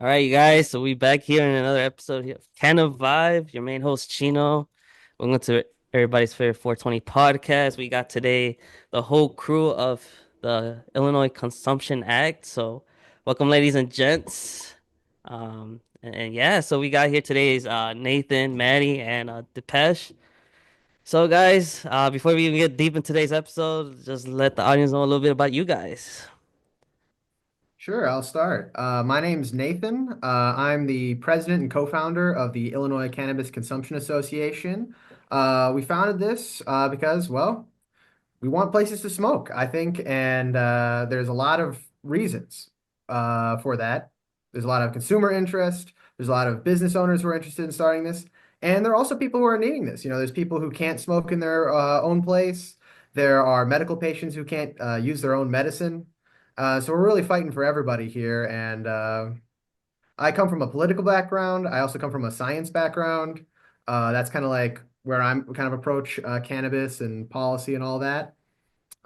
All right, you guys. So we back here in another episode here of Canna Vibe. Your main host Chino. Welcome to everybody's favorite 420 podcast. We got today the whole crew of the Illinois Consumption Act. So welcome, ladies and gents. And yeah, so we got here today is Nathan, Maddie, and Depeche. So guys, before we even get deep in today's episode, just let the audience know a little bit about you guys. Sure, I'll start. My name's Nathan. I'm the president and co-founder of the Illinois Cannabis Consumption Association. We founded this because, well, we want places to smoke, I think, and there's a lot of reasons for that. There's a lot of consumer interest. There's a lot of business owners who are interested in starting this, and there are also people who are needing this. There's people who can't smoke in their own place. There are medical patients who can't use their own medicine. So we're really fighting for everybody here, and I come from a political background. I also come from a science background. That's kind of like where I'm kind of approach cannabis and policy and all that.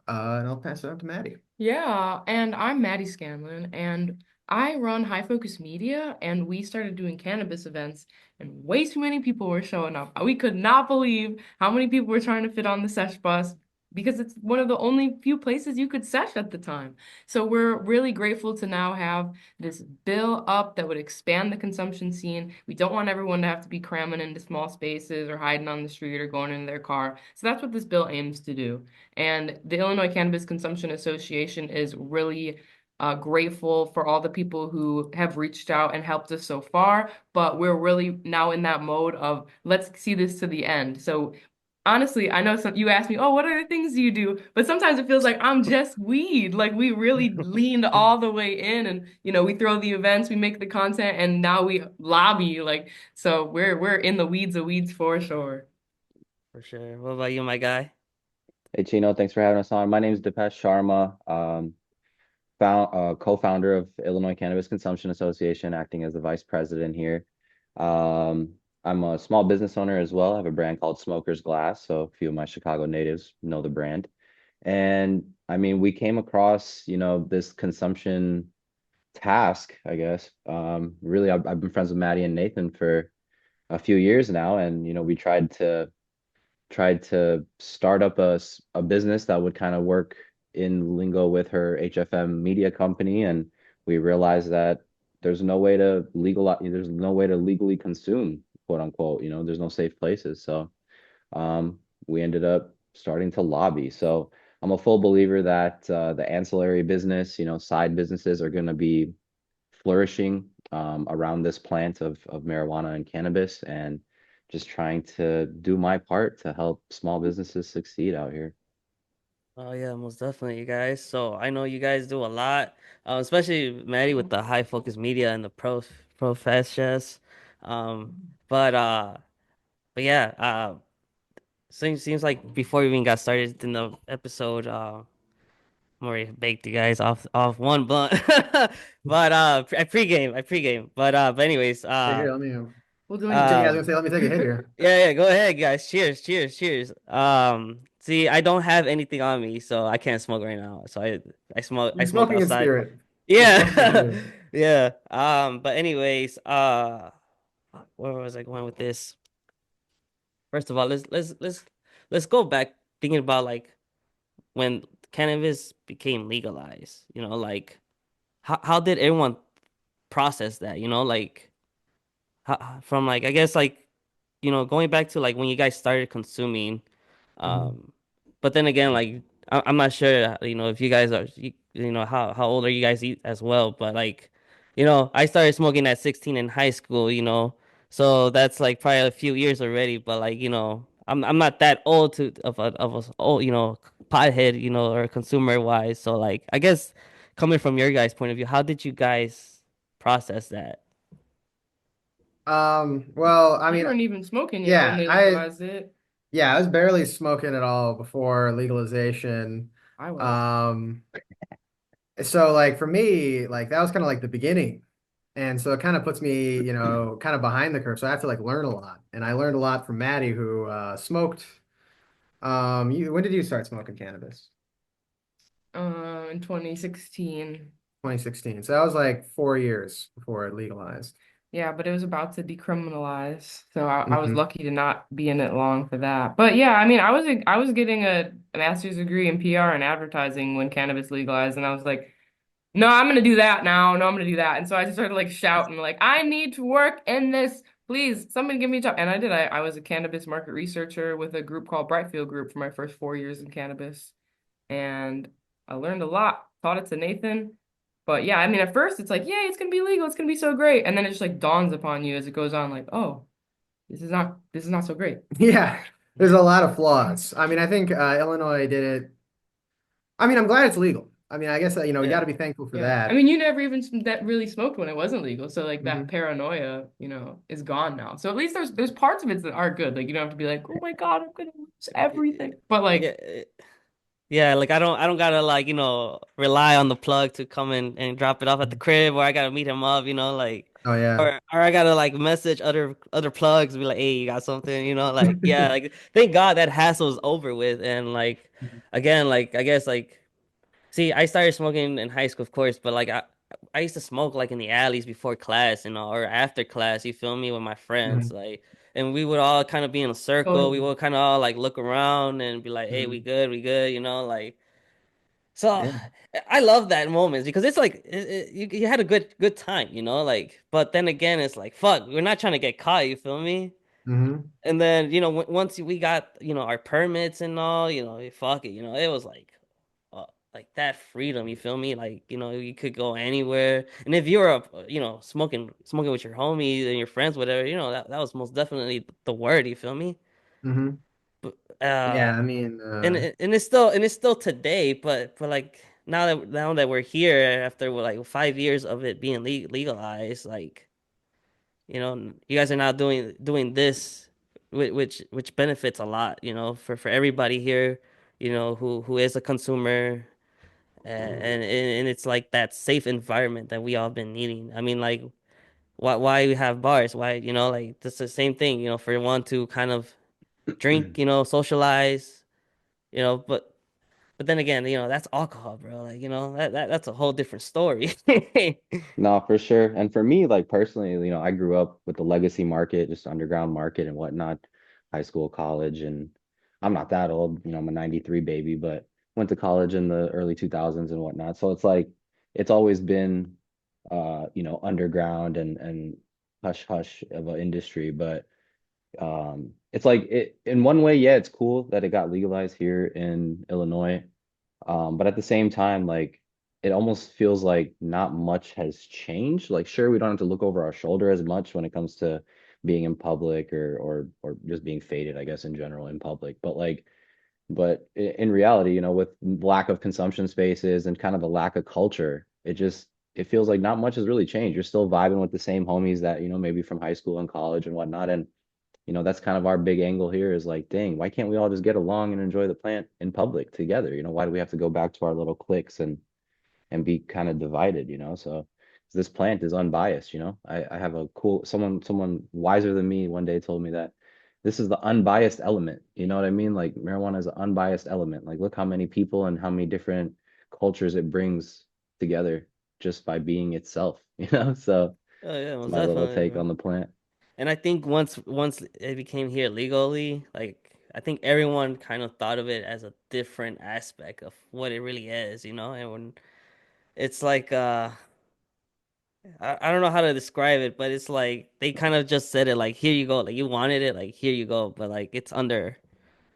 And I'll pass it on to Maddie. Yeah, and I'm Maddie Scanlon, and I run High Focus Media, and we started doing cannabis events, and way too many people were showing up. We could not believe how many people were trying to fit on the sesh bus because it's one of the only few places you could sesh at the time. So we're really grateful to now have this bill up that would expand the consumption scene. We don't want everyone to have to be cramming into small spaces or hiding on the street or going in their car. So that's what this bill aims to do. And the Illinois Cannabis Consumption Association is really grateful for all the people who have reached out and helped us so far. But we're really now in that mode of let's see this to the end. So honestly, I know you asked me, oh, what other things do you do? But sometimes it feels like I'm just weed. Like we really leaned all the way in and we throw the events, we make the content, and now we lobby. So we're in the weeds of weeds for sure. For sure. What about you, my guy? Hey Chino, thanks for having us on. My name is Dipesh Sharma, co-founder of Illinois Cannabis Consumption Association, acting as the vice president here. I'm a small business owner as well. I have a brand called Smoker's Glass, so a few of my Chicago natives know the brand. And I mean, we came across, this consumption task, I guess. Really, I've been friends with Maddie and Nathan for a few years now, and we tried to start up a business that would kind of work in lingo with her HFM media company, and we realized that there's no way to legally consume, quote unquote, there's no safe places. So we ended up starting to lobby. So I'm a full believer that the ancillary business, side businesses are going to be flourishing around this plant of marijuana and cannabis, and just trying to do my part to help small businesses succeed out here. Oh yeah, most definitely, you guys. So I know you guys do a lot, especially Maddie with the high focus media and the professions. Um, but uh, but yeah, seems like before we even got started in the episode, I'm already baked you guys off one blunt. But I pregame. But anyways, Here, let me. We'll do Yeah, I was anything. gonna um. say, let me take a hit here. Yeah, go ahead, guys. Cheers. See, I don't have anything on me, so I can't smoke right now. So I You're smoke smoking in outside. spirit. You're smoking in Yeah. spirit. Yeah. But anyways, where was I going with this? First of all, let's go back thinking about like when cannabis became legalized, like how did everyone process that, like from like I guess like going back to like when you guys started consuming. Mhm. Um, but then again, like I'm not sure, if you guys are, how old are you guys as well? But like, I started smoking at 16 in high school, so that's like probably a few years already. But like, I'm not that old of a old, pothead, or consumer wise. So like, I guess coming from your guys' point of view, how did you guys process that? Well, I You mean, weren't even smoking yet when yeah, they legalized it. I was barely smoking at all before legalization. I was. Um, so like for me, like that was kind of like the beginning. And so it kind of puts me, kind of behind the curve. So I have to like learn a lot. And I learned a lot from Maddie who smoked. When did you start smoking cannabis? In 2016. 2016. So that was like 4 years before it legalized. Yeah, but it was about to decriminalize, so I was Hmm. lucky to not be in it long for that. But yeah, I mean, I was getting a master's degree in PR and advertising when cannabis legalized, and I was like, no, I'm gonna do that now. No, I'm gonna do that. And so I just started like shouting, like, I need to work in this. Please, somebody give me a job. And I did. I was a cannabis market researcher with a group called Brightfield Group for my first 4 years in cannabis. And I learned a lot, taught it to Nathan. But yeah, I mean, at first it's like, yeah, it's gonna be legal, it's gonna be so great. And then it just like dawns upon you as it goes on, like, oh, this is not so great. Yeah, there's a lot of flaws. I mean, I think Illinois did it. I mean, I'm glad it's legal. I mean, I guess we got Yeah. to be thankful for Yeah. I that. mean, you never even that really smoked when it wasn't legal. So like that Hmm. paranoia, is gone now. So at least there's parts of it that are good. Like you don't have to be like, oh my God, I'm gonna lose everything. But like, Yeah. Yeah, like I don't gotta like, rely on the plug to come in and drop it off at the crib, or I gotta meet him up, like, Oh yeah. or I gotta like message other plugs, be like, hey, you got something, like, yeah, like thank God that hassle's over with. And like again, like I guess like, see, I started smoking in high school, of course, but like I used to smoke like in the alleys before class, or after class, you feel me, with my friends, Mhm. like, and we would all kind of be in a circle. We totally. would kind of all like look around and be like, hey, Mhm. we good, like. So Yeah. I love that moment because it's like you had a good time, like. But then again, it's like fuck, we're not trying to get caught. You feel me? Hmm. And then once we got our permits and all, fuck it, it was uh, like that freedom. You feel me? Like you could go anywhere, and if you're smoking with your homies and your friends, whatever, that was most definitely the word. You feel me? Hmm. But Yeah, I mean, and it's still today, but like now that we're here after like 5 years of it being legalized, like you guys are now doing this, which benefits a lot, for everybody here, who is a consumer, and it's like that safe environment that we all been needing. I mean, like why we have bars? Why like that's the same thing, for one to kind of drink, socialize, but. But then again, that's alcohol, bro. Like, that's a whole different story. No, for sure. And for me, like personally, I grew up with the legacy market, just underground market and whatnot, high school, college, and I'm not that old, I'm a 93 baby, but went to college in the early 2000s and whatnot. So it's like it's always been underground and hush hush of an industry. But it's like it in one way, yeah, it's cool that it got legalized here in Illinois. But at the same time, like it almost feels like not much has changed. Like, sure, we don't have to look over our shoulder as much when it comes to being in public or just being faded, I guess, in general in public. But in reality, with lack of consumption spaces and kind of the lack of culture, it feels like not much has really changed. You're still vibing with the same homies that, maybe from high school and college and whatnot. And that's kind of our big angle here is like, dang, why can't we all just get along and enjoy the plant in public together? Why do we have to go back to our little cliques and be kind of divided, So this plant is unbiased, I have a cool someone wiser than me one day told me that this is the unbiased element. You know what I mean? Like marijuana is an unbiased element. Like look how many people and how many different cultures it brings together just by being itself, So Oh yeah, it's most my little definitely, take bro. on the plant. And I think once it became here legally, like I think everyone kind of thought of it as a different aspect of what it really is, And when it's like I don't know how to describe it, but it's like they kind of just said it like here you go, like you wanted it, like here you go, but like it's under.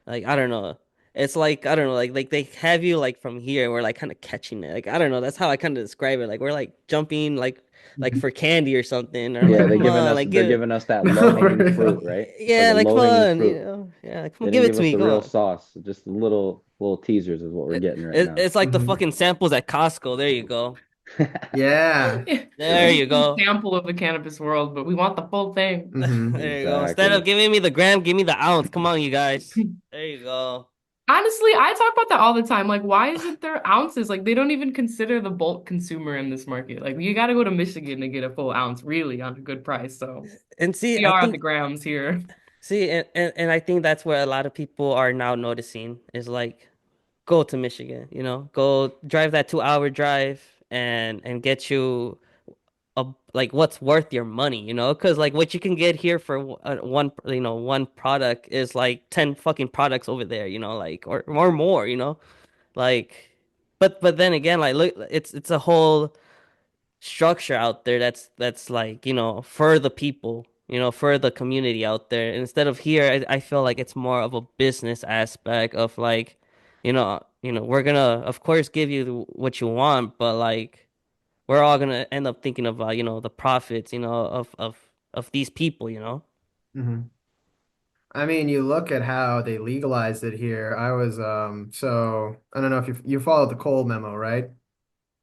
Like I don't know. It's like I don't know, like they have you like from here, we're like kind of catching it. Like I don't know, that's how I kind of describe it. Like we're like jumping like Mhm. for candy or something. Or I'm like, Yeah, come on, like they're give it. giving us that low No, for hanging fruit, real. right? It's like Yeah, a like low come hanging on, fruit. yeah, come They on, give didn't it give to us me, the come real on. sauce. Just little teasers is what we're getting right now. It's like the Hmm. fucking samples at Costco. There you go. Yeah. It's There just you a go. sample of the cannabis world, but we want the full thing. Hmm. There you go. Instead of Exactly. giving me the gram, give me the ounce. Come on, you guys. There you go. Honestly, I talk about that all the time. Like, why isn't there ounces? Like, they don't even consider the bulk consumer in this market. Like, you got to go to Michigan to get a full ounce, really, on a good price. So And see, we I are at the think grams here. see, and I think that's where a lot of people are now noticing is like go to Michigan, go drive that 2 hour drive and get you like what's worth your money, you know? Because like what you can get here for one, one product is like 10 fucking products over there, you know, like or more, you know? Like, but then again, like look, it's a whole structure out there that's like, for the people, for the community out there. Instead of here, I feel like it's more of a business aspect of like, we're gonna of course give you what you want, but like we're all gonna end up thinking about, the profits, of these people, you know? Hmm. I mean, you look at how they legalized it here. I was so I don't know if you followed the Cole memo, right?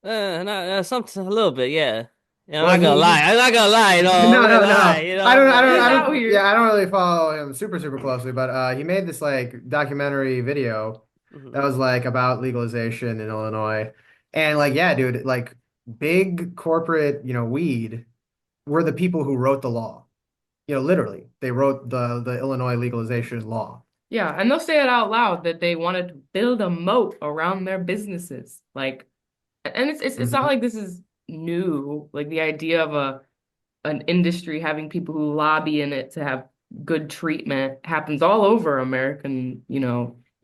Not, some a little bit, yeah. Yeah, I'm Well, not gonna lie. I'm not gonna lie, no, I'm not no, gonna lie, no. I don't, I but don't, He's I out don't. Yeah, here. I don't really follow him super closely, but he made this like documentary video Mhm. that was like about legalization in Illinois, and like, yeah, dude, like big corporate, weed were the people who wrote the law. Literally, they wrote the Illinois legalization law. Yeah, and they'll say it out loud that they wanted to build a moat around their businesses. Like, and it's not Hmm. like this is new. Like the idea of an industry having people who lobby in it to have good treatment happens all over American,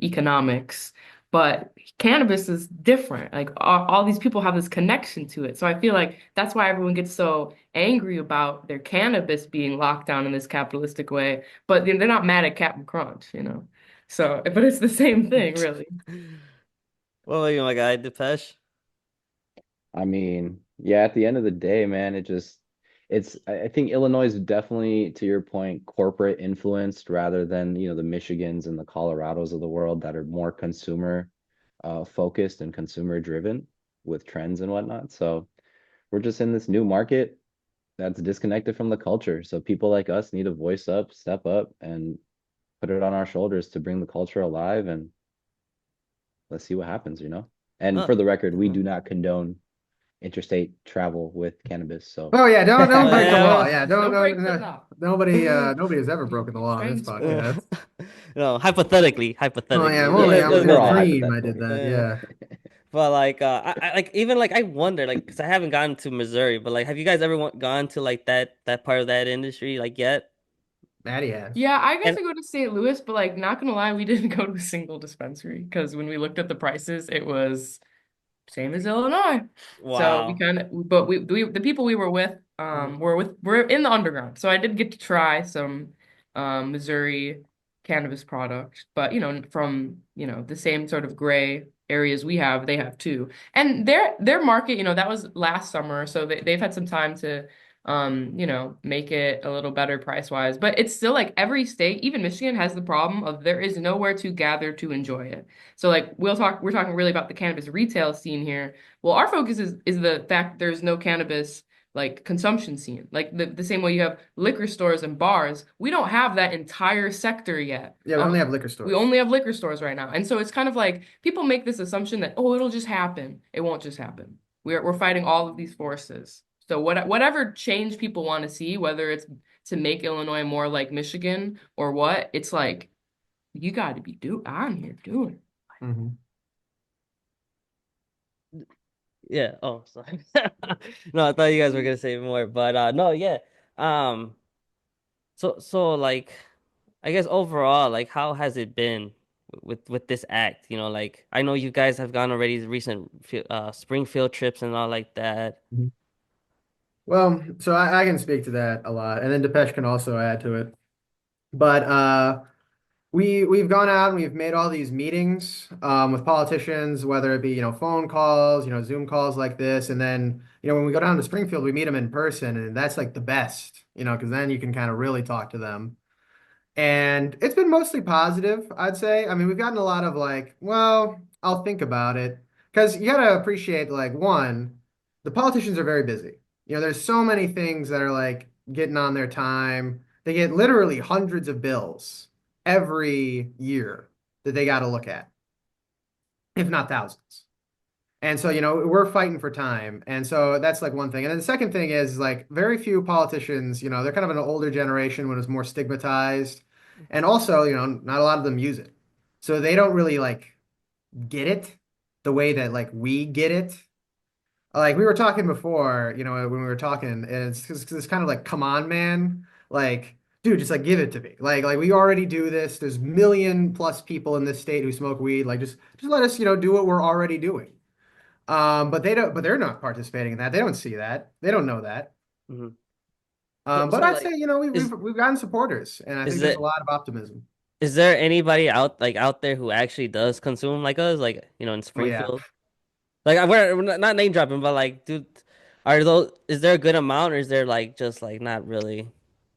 economics. But cannabis is different. Like all these people have this connection to it. So I feel like that's why everyone gets so angry about their cannabis being locked down in this capitalistic way. But they're not mad at Captain Crunch. So, but it's the same thing, really. What about you, my guy, Depeche? I mean, yeah, at the end of the day, man, I think Illinois is definitely, to your point, corporate influenced rather than, the Michigans and the Colorados of the world that are more consumer focused and consumer driven with trends and whatnot. So we're just in this new market that's disconnected from the culture. So people like us need to voice up, step up, and put it on our shoulders to bring the culture alive, and let's see what happens, you know? And Uh, for the record, we uh, do not condone interstate travel with cannabis. So Oh yeah, don't oh break the law. yeah. Yeah, don't, Don't break the no, law. nobody nobody has ever broken the law on this Train Uh, spotter. podcast. no, hypothetically, Oh yeah, hypothetically, well, let's, yeah, I'm let's in go a we're all with dream. I hypothetical did here. that. uh, Yeah. but like I like even like I wonder like because I haven't gone to Missouri, but like have you guys ever gone to like that part of that industry like yet? Maddie has. Yeah, I got And to go to St. Louis, but like, not gonna lie, we didn't go to a single dispensary because when we looked at the prices, it was same as Illinois. So we wow. kind of, but the people we were with, Mhm. were in the underground. So I did get to try some, Missouri cannabis product, but from the same sort of gray areas we have, they have too. And their market, that was last summer, so they've had some time to, make it a little better price wise. But it's still like every state, even Michigan, has the problem of there is nowhere to gather to enjoy it. So like we're talking really about the cannabis retail scene here. Well, our focus is the fact that there's no cannabis like consumption scene. Like the same way you have liquor stores and bars, we don't have that entire sector yet. Yeah, we only have liquor We stores. only have liquor stores right now. And so it's kind of like people make this assumption that, oh, it'll just happen. It won't just happen. We're fighting all of these forces. So whatever change people want to see, whether it's to make Illinois more like Michigan or what, it's like you got to be on here doing it. Hmm. Yeah. Oh, sorry. No, I thought you guys were gonna say more, but no, yeah. Um, so like, I guess overall, like, how has it been with this act? You know, like, I know you guys have gone already recent Springfield trips and all like that. Well, so I can speak to that a lot, and then Depeche can also add to it. But we've gone out and we've made all these meetings with politicians, whether it be phone calls, Zoom calls like this, and then when we go down to Springfield, we meet them in person, and that's like the best, because then you can kind of really talk to them. And it's been mostly positive, I'd say. I mean, we've gotten a lot of like, well, I'll think about it. Because you gotta appreciate, like, one, the politicians are very busy. There's so many things that are like getting on their time. They get literally hundreds of bills every year that they got to look at, if not thousands. And so, we're fighting for time. And so that's like one thing. And then the second thing is like very few politicians, they're kind of an older generation when it's more stigmatized. And also, not a lot of them use it. So they don't really like get it the way that like we get it. Like we were talking before, when we were talking, and it's kind of like, come on, man. Like, dude, just like give it to me. Like we already do this. There's million plus people in this state who smoke weed. Like just let us, do what we're already doing. But they're not participating in that. They don't see that. They don't know that. Mhm. But So I'd say, like, we've is we've gotten supporters, and I is think there's there a lot of optimism. is there anybody out there who actually does consume like us, like in Oh yeah. Springfield? Like we're not name dropping, but like, dude, are those is there a good amount, or is there like just like not really?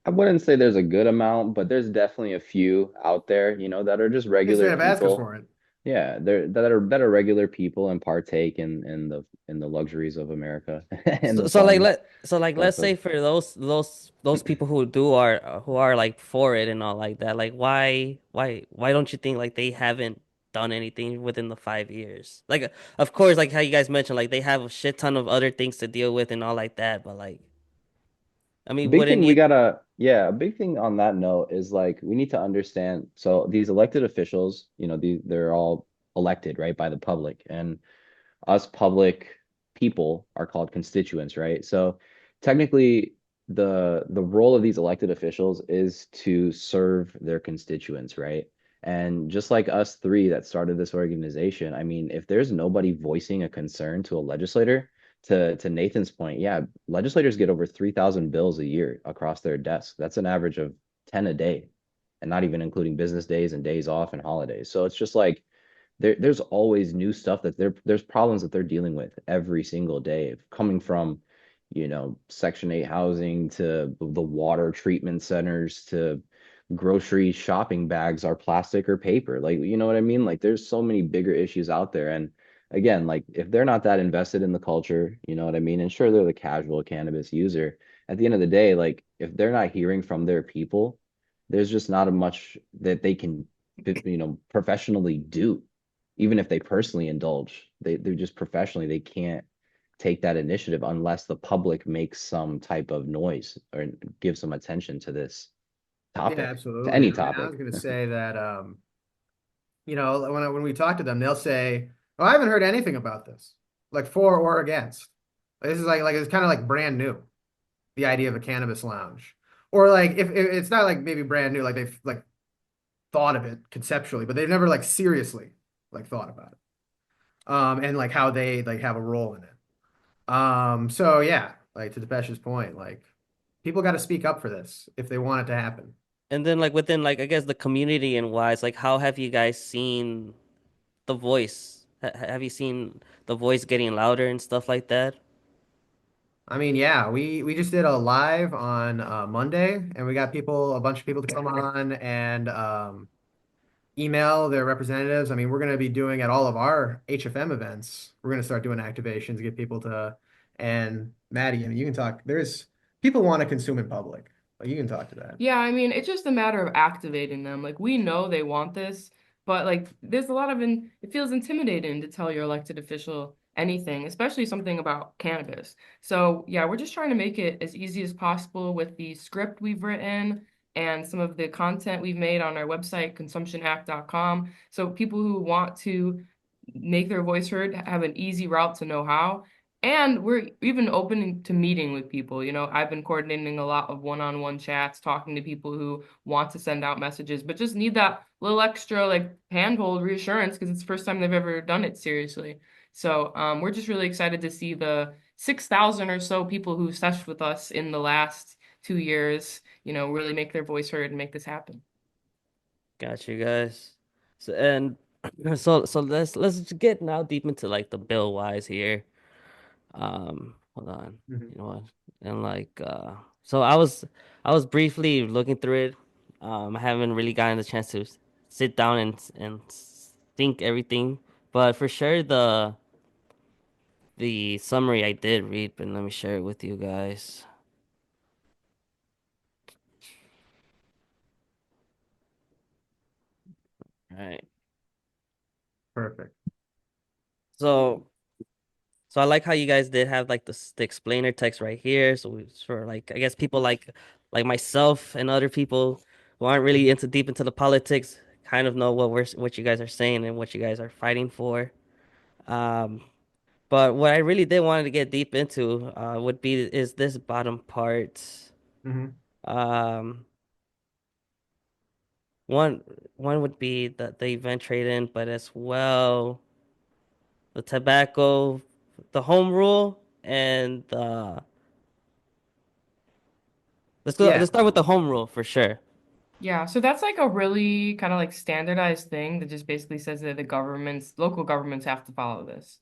I wouldn't say there's a good amount, but there's definitely a few out there, that are just They regular straight up ask us people. for it. Yeah, they're that are regular people and partake in the luxuries of America and So, the so like fun let so like stuff let's of say for those people who are like for it and all like that, like why don't you think like they haven't done anything within the 5 years? Like of course, like how you guys mentioned, like they have a shit ton of other things to deal with and all like that, but like I mean, big wouldn't thing we you? gotta, yeah, a big thing on that note is like we need to understand. So these elected officials, they're all elected, right, by the public, and us public people are called constituents, right? So technically, the role of these elected officials is to serve their constituents, right? And just like us three that started this organization, I mean, if there's nobody voicing a concern to a legislator, to Nathan's point, yeah, legislators get over 3,000 bills a year across their desk. That's an average of 10 a day, and not even including business days and days off and holidays. So it's just like there's always new stuff that there's problems that they're dealing with every single day, coming from, Section 8 housing to the water treatment centers to grocery shopping bags are plastic or paper. Like, you know what I mean? Like there's so many bigger issues out there. And again, like if they're not that invested in the culture, you know what I mean? And sure, they're the casual cannabis user. At the end of the day, like if they're not hearing from their people, there's just not a much that they can professionally do. Even if they personally indulge, they're just professionally, they can't take that initiative unless the public makes some type of noise or give some attention to this Yeah, topic, to absolutely. any And I was topic. gonna say that, when we talk to them, they'll say, "Oh, I haven't heard anything about this, like for or against. This is like it's kind of like brand new, the idea of a cannabis lounge, or like if it's not like maybe brand new, like they've like thought of it conceptually, but they've never like seriously like thought about it, and like how they like have a role in it. So yeah, like to Depesh's point, like people got to speak up for this if they want it to happen. And then like within like I guess the community and wise, like how have you guys seen the voice? Have you seen the voice getting louder and stuff like that? I mean, yeah, we just did a live on Monday, and we got a bunch of people to come on and email their representatives. I mean, we're going to be doing at all of our HFM events. We're going to start doing activations, get people to. And Maddie, I mean, you can talk. There's people want to consume in public. Like, you can talk to that. Yeah, I mean, it's just a matter of activating them. Like we know they want this, but like there's a lot of it feels intimidating to tell your elected official anything, especially something about cannabis. So, yeah, we're just trying to make it as easy as possible with the script we've written and some of the content we've made on our website, consumptionact.com. So people who want to make their voice heard have an easy route to know how. And we're even open to meeting with people. I've been coordinating a lot of one-on-one chats, talking to people who want to send out messages, but just need that little extra like handhold reassurance because it's the first time they've ever done it seriously. So we're just really excited to see the 6,000 or so people who sessioned with us in the last 2 years, really make their voice heard and make this happen. Got you guys. So and so let's just get now deep into like the bill wise here. Hold on. Mhm. You know what? And like so I was briefly looking through it. I haven't really gotten the chance to sit down and think everything, but for sure the summary I did read, but let me share it with you guys. All right. Perfect. So So I like how you guys did have like the explainer text right here. So for like I guess people like myself and other people who aren't really into deep into the politics kind of know what you guys are saying and what you guys are fighting for. Um, But what I really did wanted to get deep into would be is this bottom part. Hmm. Um, one one would be the event trade-in, but as well the tobacco, the home rule, and let's Yeah. start with the home rule for sure. Yeah, so that's like a really kind of like standardized thing that just basically says that local governments have to follow this.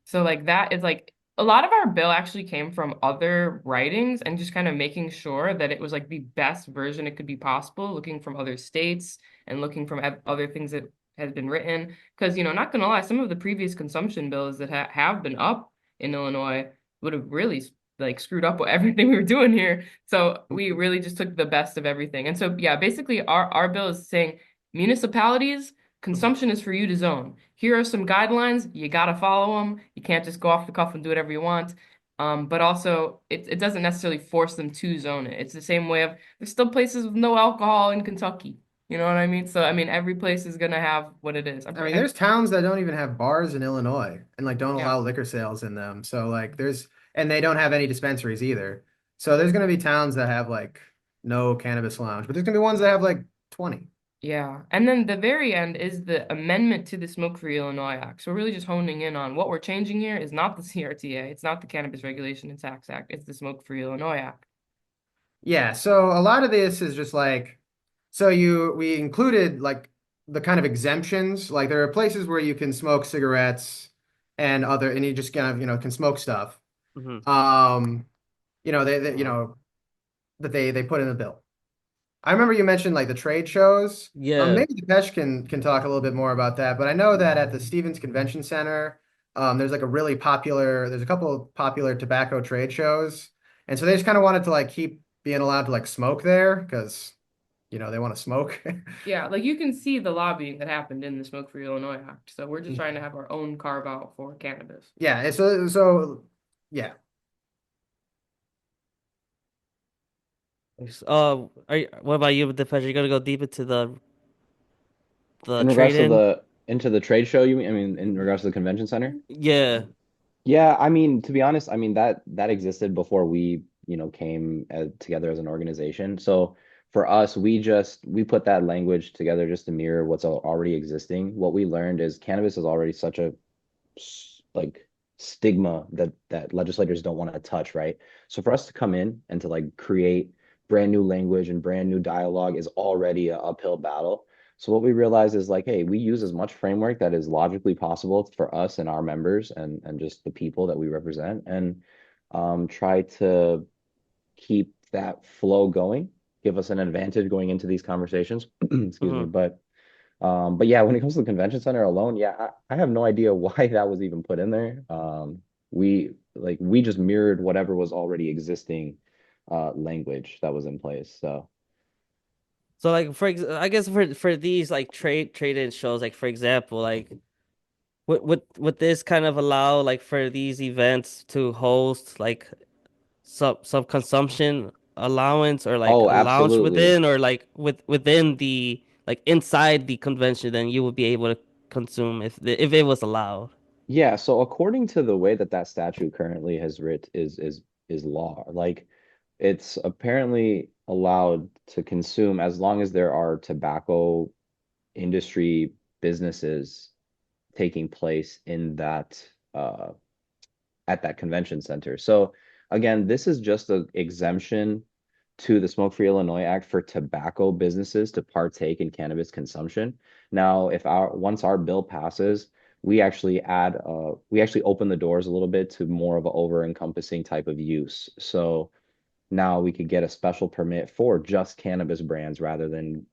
So like that is like a lot of our bill actually came from other writings and just kind of making sure that it was like the best version it could be possible, looking from other states and looking from other things that had been written. Because, not gonna lie, some of the previous consumption bills that have been up in Illinois would have really like screwed up with everything we were doing here. So we really just took the best of everything. And so yeah, basically our bill is saying municipalities Mhm. consumption is for you to zone. Here are some guidelines. You got to follow them. You can't just go off the cuff and do whatever you want. But also, it doesn't necessarily force them to zone it. It's the same way of there's still places with no alcohol in Kentucky. You know what I mean? So, I mean, every place is going to have what it is. I mean, there's towns that don't even have bars in Illinois and like don't Yeah. allow liquor sales in them. So like and they don't have any dispensaries either. So there's gonna be towns that have like no cannabis lounge, but there's gonna be ones that have like 20. Yeah. And then the very end is the amendment to the Smoke-Free Illinois Act. So we're really just honing in on what we're changing here is not the CRTA. It's not the Cannabis Regulation and Tax Act. It's the Smoke-Free Illinois Act. Yeah, so a lot of this is just like, we included like the kind of exemptions. Like there are places where you can smoke cigarettes and you just kind of, can smoke stuff. Hmm. Um, that they put in the bill. I remember you mentioned like the trade shows. Yeah. Maybe Depeche can talk a little bit more about that, but I know that at the Stevens Convention Center, there's a couple of popular tobacco trade shows, and so they just kind of wanted to like keep being allowed to like smoke there because they want to smoke. Yeah, like you can see the lobbying that happened in the Smoke Free Illinois Act. So we're just trying to have our own carve out for cannabis. Yeah, so yeah. What about you with the pleasure? You gonna go deep into the In regards to trade-in? the trade show, you mean? I mean, in regards to the convention center? Yeah. Yeah, I mean, to be honest, I mean that existed before we, came together as an organization. So for us, we put that language together just to mirror what's already existing. What we learned is cannabis is already such a like stigma that legislators don't want to touch, right? So for us to come in and to like create brand new language and brand new dialogue is already an uphill battle. So what we realize is like, hey, we use as much framework that is logically possible for us and our members and just the people that we represent, and try to keep that flow going, give us an advantage going into these conversations. Excuse me, Hmm. but yeah, when it comes to the convention center alone, yeah, I have no idea why that was even put in there. We just mirrored whatever was already existing language that was in place. So So like I guess for these like trade-in shows, like for example, like would this kind of allow like for these events to host like some consumption allowance or like oh, a lounge absolutely. within or like within the like inside the convention, then you would be able to consume if it was allowed. Yeah, so according to the way that statute currently has writ is law. Like it's apparently allowed to consume as long as there are tobacco industry businesses taking place in that at that convention center. So again, this is just an exemption to the Smoke-Free Illinois Act for tobacco businesses to partake in cannabis consumption. Now, if our once our bill passes, we actually open the doors a little bit to more of an over-encompassing type of use. So now we could get a special permit for just cannabis brands rather than,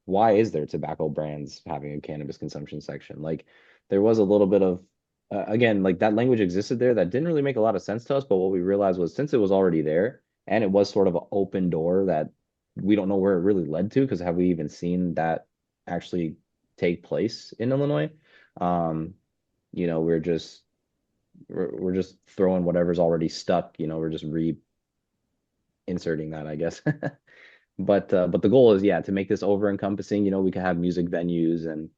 why is there tobacco brands having a cannabis consumption section? Like there was a little bit of, again, like that language existed there that didn't really make a lot of sense to us. But what we realized was since it was already there and it was sort of an open door that we don't know where it really led to, because have we even seen that actually take place in Illinois? Um, we're just we're just throwing whatever's already stuck, we're just inserting that, I guess. But the goal is, yeah, to make this over encompassing. We can have music venues and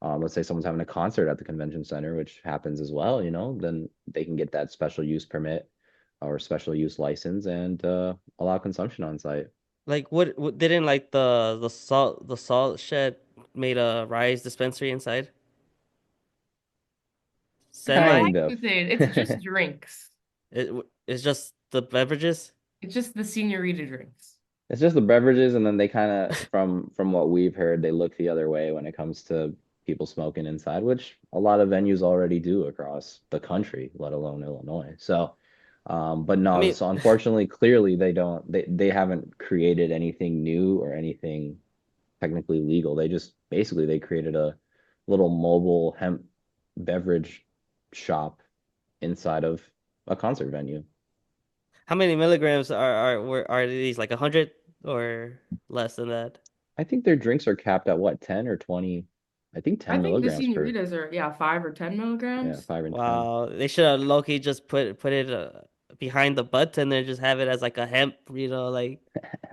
Let's say someone's having a concert at the convention center, which happens as well, then they can get that special use permit or special use license and allow consumption on site. Like what didn't like the salt shed made a Rise dispensary inside? I Semi Kind like of. to say it's just drinks. it's just the beverages. It's just the señorita drinks. It's just the beverages, and then they kind of, from what we've heard, they look the other way when it comes to people smoking inside, which a lot of venues already do across the country, let alone Illinois. So, but I no, mean, so unfortunately, clearly they haven't created anything new or anything technically legal. They just basically they created a little mobile hemp beverage shop inside of a concert venue. how many milligrams are these? Like 100 or less than that? I think their drinks are capped at what, 10 or 20? I think I 10 think the milligrams per, señoritas are, yeah, 5 or 10 yeah, milligrams. 5 and 10. Wow, they should have low-key just put it behind the button and just have it as like a hemp, like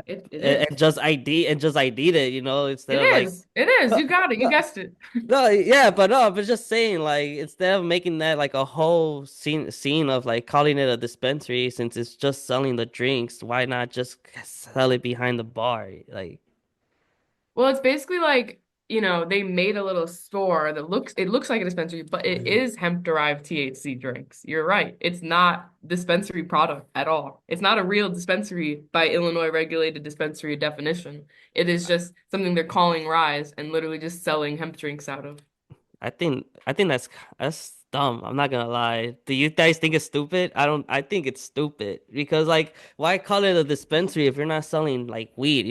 It is. and just ID'd it, instead It of like is. It is. You got it. You no, guessed it. no, yeah, but no, but just saying like instead of making that like a whole scene of like calling it a dispensary since it's just selling the drinks, why not just sell it behind the bar? Like Well, it's basically like, they made a little store that looks like a dispensary, but it is hemp-derived THC drinks. You're right. It's not dispensary product at all. It's not a real dispensary by Illinois regulated dispensary definition. It is just something they're calling Rise and literally just selling hemp drinks out of. I think that's dumb. I'm not gonna lie. Do you guys think it's stupid? I don't. I think it's stupid because like, why call it a dispensary if you're not selling like weed?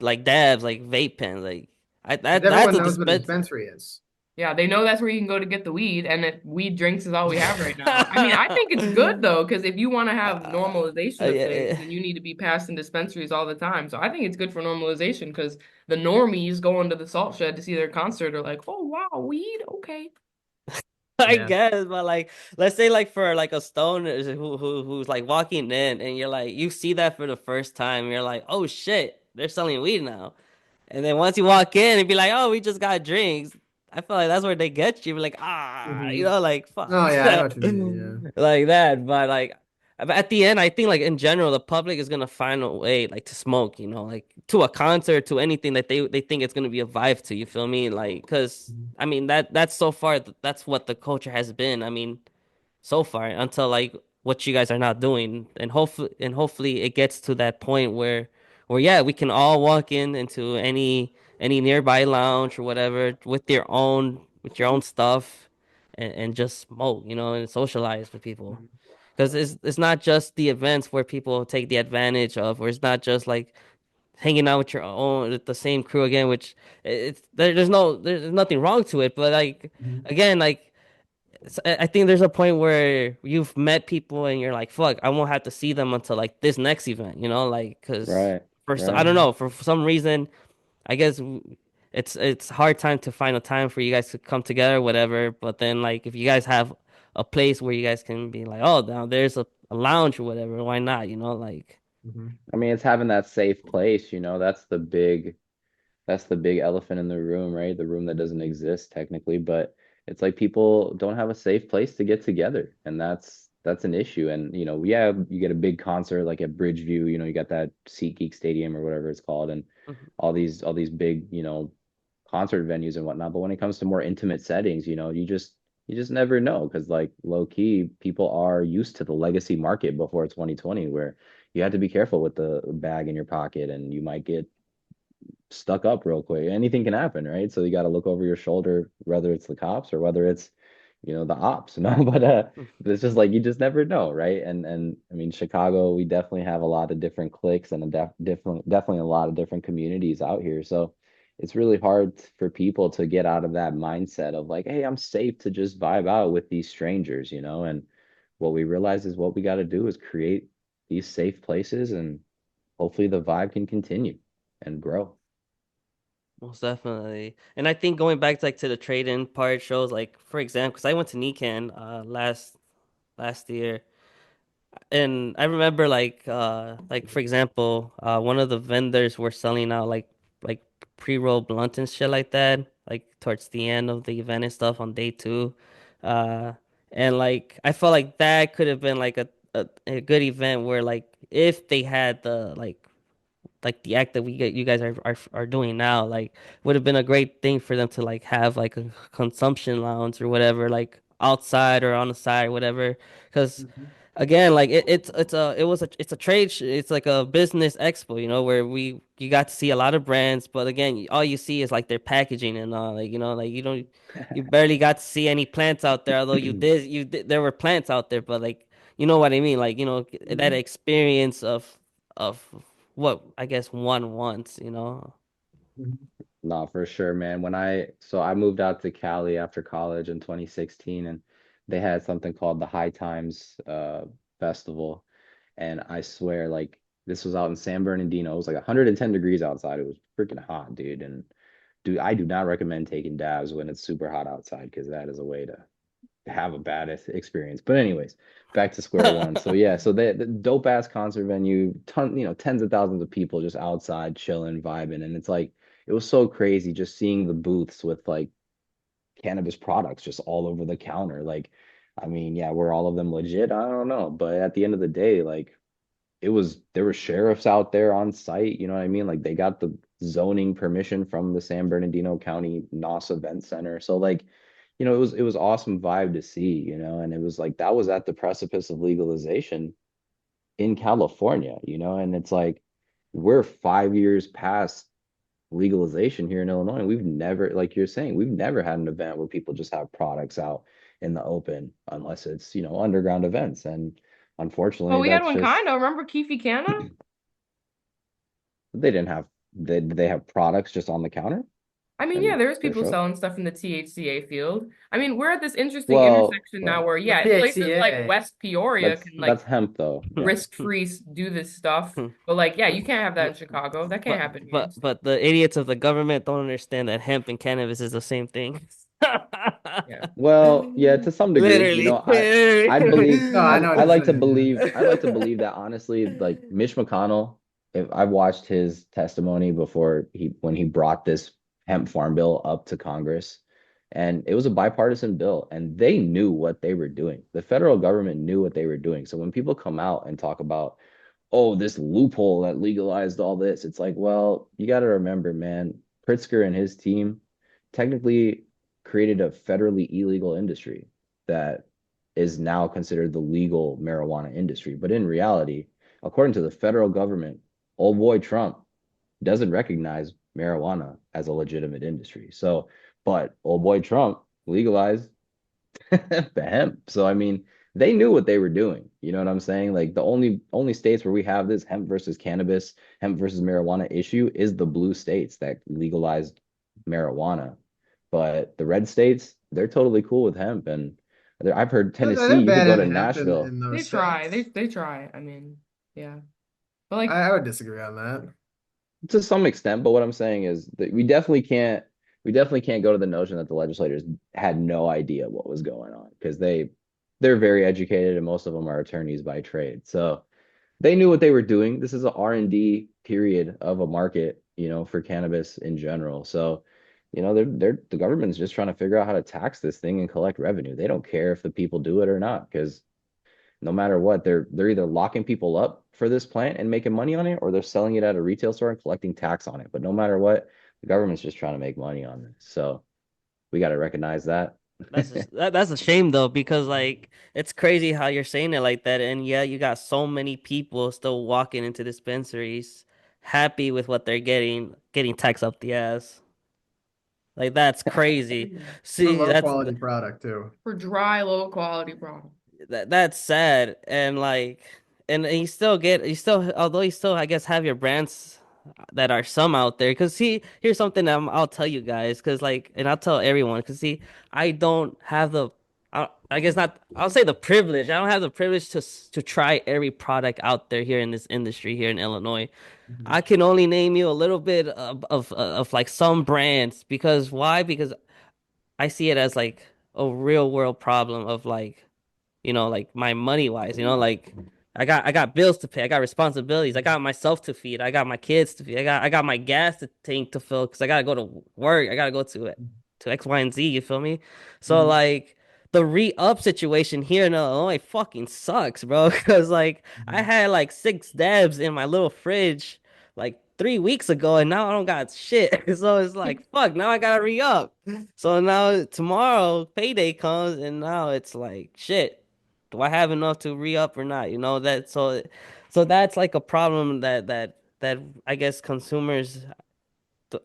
Like dabs, like vape pens, like Because that's everyone a knows what a dispensary. dispensary is. Yeah, they know that's where you can go to get the weed, and if weed drinks is all we have right now. I mean, I think it's good though, because if you want to have normalization of things, Yeah. then you need to be passing dispensaries all the time. So I think it's good for normalization because the normies going to the salt shed to see their concert are like, oh wow, weed, okay. I Yeah. guess, but like, let's say like for like a stoner who's like walking in, and you're like, you see that for the first time, you're like, oh shit, they're selling weed now. And then once you walk in and be like, oh, we just got drinks. I feel like that's where they get you. Be like, Hmm. like fuck, Oh yeah, I know what you mean. like that. But at the end, I think like in general, the public is gonna find a way like to smoke. Like to a concert, to anything that they think it's gonna be a vibe to. You feel me? Like, cause Yeah. I mean that's so far that's what the culture has been. I mean, so far until like what you guys are not doing, and hopefully it gets to that point where yeah, we can all walk into any nearby lounge or whatever with your own stuff and just smoke, and socialize with people. Mhm. Because it's not just the events where people take the advantage of, or it's not just like hanging out with your own with the same crew again, which there's nothing wrong to it, but like Mhm. again, like I think there's a point where you've met people and you're like, fuck, I won't have to see them until like this next event, like, because Right, I right. don't Mhm. know, for some reason, I guess it's hard time to find a time for you guys to come together, whatever. But then like if you guys have a place where you guys can be like, oh, now there's a lounge or whatever, why not? Like, Mhm. I mean, it's having that safe place, that's the big elephant in the room, right? The room that doesn't exist technically, but it's like people don't have a safe place to get together, and that's an issue. And yeah, you get a big concert like at Bridgeview, you got that SeatGeek Stadium or whatever it's called, and mhm. all these big, concert venues and whatnot. But when it comes to more intimate settings, you just never know because like low key, people are used to the legacy market before 2020, where you had to be careful with the bag in your pocket and you might get stuck up real quick. Anything can happen, right? So you got to look over your shoulder, whether it's the cops or whether it's, the ops, but it's just like you just never know, right? And I mean, Chicago, we definitely have a lot of different cliques and definitely a lot of different communities out here. So it's really hard for people to get out of that mindset of like, hey, I'm safe to just vibe out with these strangers, and what we realize is what we got to do is create these safe places and hopefully the vibe can continue and grow. Most definitely. And I think going back to like to the trade-in part shows like for example, because I went to NECAN last year, and I remember like for example, one of the vendors were selling out like pre-roll blunt and shit like that, like towards the end of the event and stuff on day two. Uh, and like I felt like that could have been like a good event where like if they had the like the act that we get you guys are doing now like would have been a great thing for them to like have like a consumption lounge or whatever like outside or on the side whatever because Mhm. again like it's a it's like a business expo, you know, where we you got to see a lot of brands, but again all you see is like their packaging and all, like, you know, like you barely got to see any plants out there, although you did there were plants out there, but like you know what I mean, like, you know, that Mhm. experience of what I guess one wants, you know. Mhm. No, for sure, man. I moved out to Cali after college in 2016, and they had something called the High Times Festival. And I swear, like, this was out in San Bernardino. It was like 110 degrees outside. It was freaking hot, dude. And dude, I do not recommend taking dabs when it's super hot outside, because that is a way to have a bad experience. But anyways, back to square one. So yeah, so the dope ass concert venue, tens of thousands of people just outside chilling, vibing, and it's like it was so crazy just seeing the booths with like cannabis products just all over the counter. Like, I mean, yeah, were all of them legit? I don't know, but at the end of the day, like there were sheriffs out there on site, you know what I mean? Like they got the zoning permission from the San Bernardino County NOS Event Center. So like, it was awesome vibe to see, and it was like that was at the precipice of legalization in California, and it's like we're 5 years past legalization here in Illinois. And we've never, like you're saying, we've never had an event where people just have products out in the open unless it's, underground events. And Well, unfortunately, we had that's one just kind of. Remember Keefe Canna? they didn't have they have products just on the counter I mean, yeah, and there's their people show. selling stuff in the THCA field. I mean, we're at this interesting Well, intersection now well, where, What's yeah, places like THCA? West Peoria that's can that's like hemp though. Yeah. risk-free do this stuff. But like, yeah, you can't have that in but Chicago. That can't but happen here. but the idiots of the government don't understand that hemp and cannabis is the same thing. Yeah. Well, yeah, to some degree, Literally. I believe No, I know what I you're like to saying. believe Yeah. I like to believe that honestly, like Mitch McConnell, if I watched his testimony before when he brought this hemp farm bill up to Congress, and it was a bipartisan bill, and they knew what they were doing. The federal government knew what they were doing. So when people come out and talk about, oh, this loophole that legalized all this, it's like, well, you got to remember, man, Pritzker and his team technically created a federally illegal industry that is now considered the legal marijuana industry. But in reality, according to the federal government, old boy Trump doesn't recognize marijuana as a legitimate industry. So, but old boy Trump legalized the hemp. So I mean, they knew what they were doing. You know what I'm saying? Like the only states where we have this hemp versus cannabis, hemp versus marijuana issue is the blue states that legalized marijuana. But the red states, they're totally cool with hemp. And I've heard Tennessee, They're you could go to banning hemp Nashville. in They those try. They states. they try. I mean, yeah. But I, like, I would disagree on that. To some extent, but what I'm saying is that we definitely can't go to the notion that the legislators had no idea what was going on because they're very educated and most of them are attorneys by trade. So they knew what they were doing. This is a R&D period of a market, for cannabis in general. So, the government's just trying to figure out how to tax this thing and collect revenue. They don't care if the people do it or not because no matter what, they're either locking people up for this plant and making money on it, or they're selling it at a retail store and collecting tax on it. But no matter what, the government's just trying to make money on this. So we got to recognize that. That's a shame though, because like it's crazy how you're saying it like that, and yeah, you got so many people still walking into dispensaries happy with what they're getting taxed up the ass. Like that's crazy. For See, low quality product too. for dry, low quality product. that's sad, and like, and you still, although you still, I guess, have your brands that are some out there. Cause see, here's something I'll tell you guys, cause like, and I'll tell everyone, cause see, I don't have I guess not, I'll say the privilege. I don't have the privilege to try every product out there here in this industry here in Illinois. Mhm. I can only name you a little bit of like some brands, because why? Because I see it as like a real world problem of like, you know, like my money wise, you know, like I got bills to pay. I got responsibilities. I got myself to feed. I got my kids to feed. I got my gas to tank to fill because I gotta go to work. I gotta go to X, Y, and Z. You feel me? So Mhm. like the re-up situation here in Illinois fucking sucks, bro. Because like I Mhm. had like 6 dabs in my little fridge like 3 weeks ago, and now I don't got shit. So it's like fuck. Now I gotta re-up. So now tomorrow payday comes, and now it's like shit. Do I have enough to re-up or not? You know that so that's like a problem that I guess consumers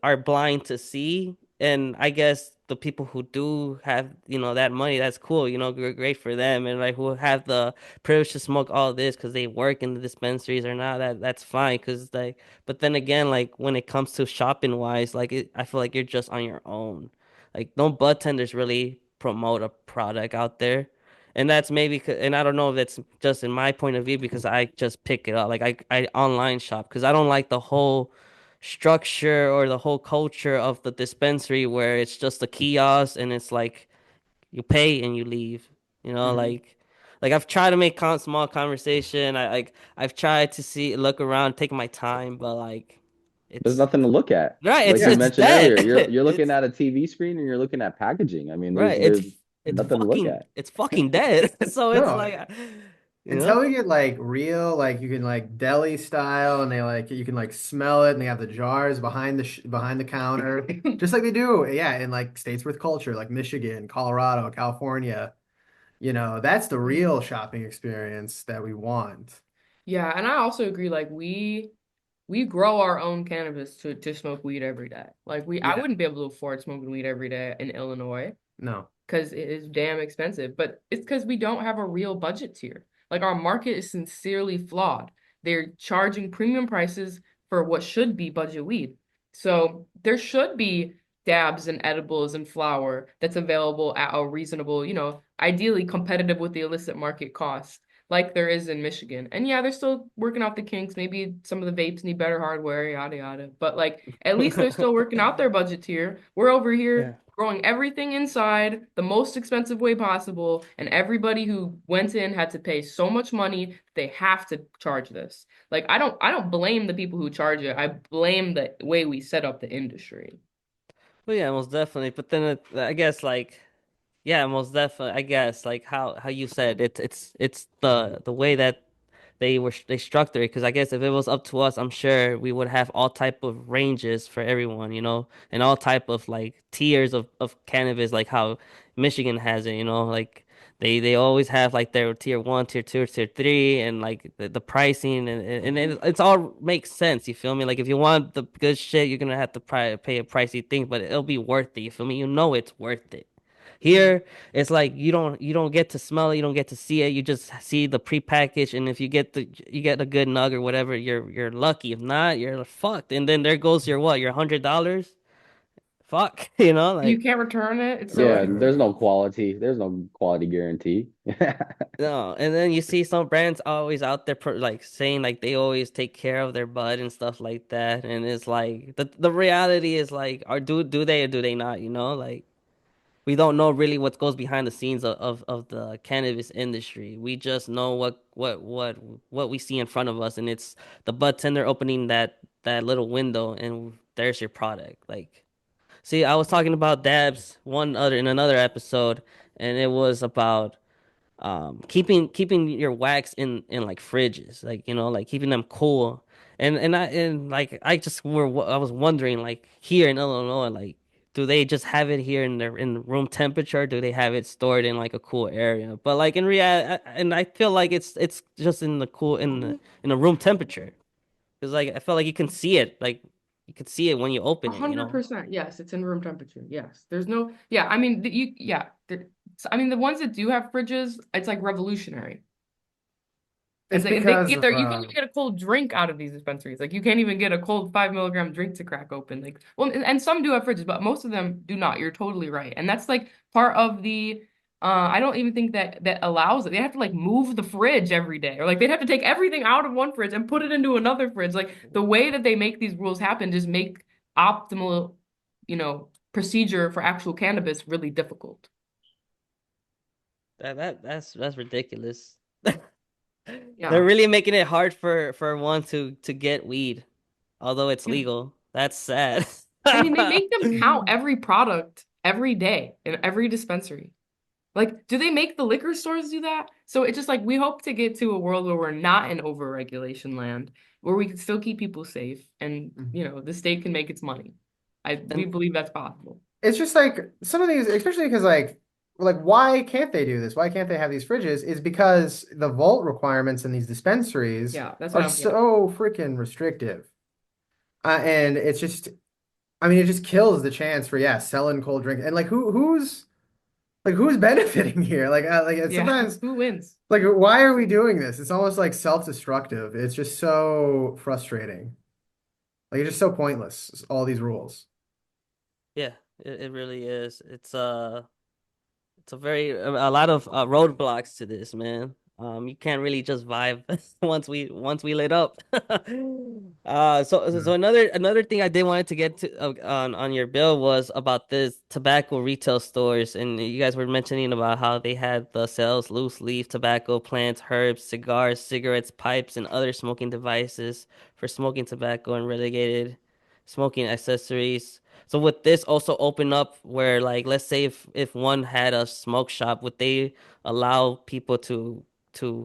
are blind to see. And I guess the people who do have, that money, that's cool, great for them. And like who have the privilege to smoke all this because they work in the dispensaries or not, that's fine. Because like, but then again, like when it comes to shopping wise, like I feel like you're just on your own. Like no bud tenders really promote a product out there. And that's maybe, and I don't know if that's just in my point of view because I just pick it up. Like I online shop because I don't like the whole structure or the whole culture of the dispensary where it's just a kiosk and it's like you pay and you leave. You know, Mhm. like I've tried to make small conversation. I've tried to look around, take my time, but like There's it's nothing to look at. right. Like It's you Yeah. it's mentioned earlier, dead. you're looking It's at a TV screen and you're looking at packaging. I mean, right. there's It's nothing to look fucking at. it's fucking dead. So it's No. like you know. Until we get like real, like you can like deli style, and they like you can like smell it, and they have the jars behind the behind the counter, just like they do, yeah, in like states with culture, like Michigan, Colorado, California. That's the real shopping experience that we want. Yeah, and I also agree, like we grow our own cannabis to smoke weed every day. Like I Yeah, wouldn't be able to afford smoking weed every day in Illinois no. because it is damn expensive. But it's because we don't have a real budget tier. Like our market is sincerely flawed. They're charging premium prices for what should be budget weed. So there should be dabs and edibles and flour that's available at a reasonable, ideally competitive with the illicit market cost, like there is in Michigan. And yeah, they're still working out the kinks. Maybe some of the vapes need better hardware, yada yada. But like at least they're still working out their budget tier. We're over Yeah. here growing everything inside the most expensive way possible, and everybody who went in had to pay so much money they have to charge this. Like I don't blame the people who charge it. I blame the way we set up the industry. Well, yeah, most definitely. But then I guess like yeah, most definitely. I guess like how you said it's the way that they structure it. Because I guess if it was up to us, I'm sure we would have all type of ranges for everyone, and all type of like tiers of cannabis, like how Michigan has it, like they always have like their tier one, tier two, tier three, and like the pricing and it's all makes sense. You feel me? Like if you want the good shit, you're gonna have to pay a pricey thing, but it'll be worth it. You feel me? You know it's worth it. Mhm. Here, it's like you don't get to smell it, you don't get to see it. You just see the prepackaged, and if you get a good nug or whatever, you're lucky. If not, you're fucked. And then there goes your what? Your $100. Fuck, You like can't return it. It's so Yeah, annoying. there's no quality. There's no quality guarantee. no. And then you see some brands always out there like saying like they always take care of their bud and stuff like that. And it's like the reality is like, are do they or do they not? Like. We don't know really what goes behind the scenes of the cannabis industry. We just know what we see in front of us, and it's the bud tender opening that little window, and there's your product. Like, see, I was talking about dabs in another episode, and it was about keeping your wax in like fridges, like like keeping them cool. And like I was wondering, like here in Illinois, like do they just have it here in room temperature, or do they have it stored in like a cool area? But like in reality, and I feel like it's just in the cool in the room temperature, because like I feel like you can see it, like you can see it when you A open it. 100%. Yes, it's in room temperature. Yes. There's no, yeah, I mean, I mean, the ones that do have fridges, it's like revolutionary. It's It's like they because get of there, you can't even get a cold drink out of these dispensaries. Like you can't even get a cold 5 milligram drink to crack open. Like, well, and some do have fridges, but most of them do not. You're totally right. And that's like part of the I don't even think that allows it. They have to like move the fridge every day. Or like they'd have to take everything out of one fridge and put it into another fridge. Like the way that they make these rules happen just make optimal, procedure for actual cannabis really difficult. That's ridiculous. They're Yeah. really making it hard for one to get weed, although it's Yeah. legal. That's sad. I mean, they make them count every product every day in every dispensary. Like, do they make the liquor stores do that? So it's just like we hope to get to a world where we're not in overregulation land, where we can still keep people safe and, Mhm. the state can make its money. We And believe that's possible. It's just like some of these, especially because like why can't they do this? Why can't they have these fridges? Is because the vault requirements in these dispensaries Yeah, that's what are I'm, yeah. so freaking restrictive. And it's just, I mean, it just kills the chance for selling cold drink. And like who's benefiting here? Like Yeah. sometimes Who wins? like why are we doing this? It's almost like self-destructive. It's just so frustrating. Like it's just so pointless, all these rules. yeah, it really is. It's a lot of roadblocks to this, man. You can't really just vibe once we lit up. So Yeah. another thing I did wanted to get to on your bill was about this tobacco retail stores, and you guys were mentioning about how they had the sales loose leaf tobacco plants, herbs, cigars, cigarettes, pipes, and other smoking devices for smoking tobacco and relegated smoking accessories. So would this also open up where like let's say if one had a smoke shop, would they allow people to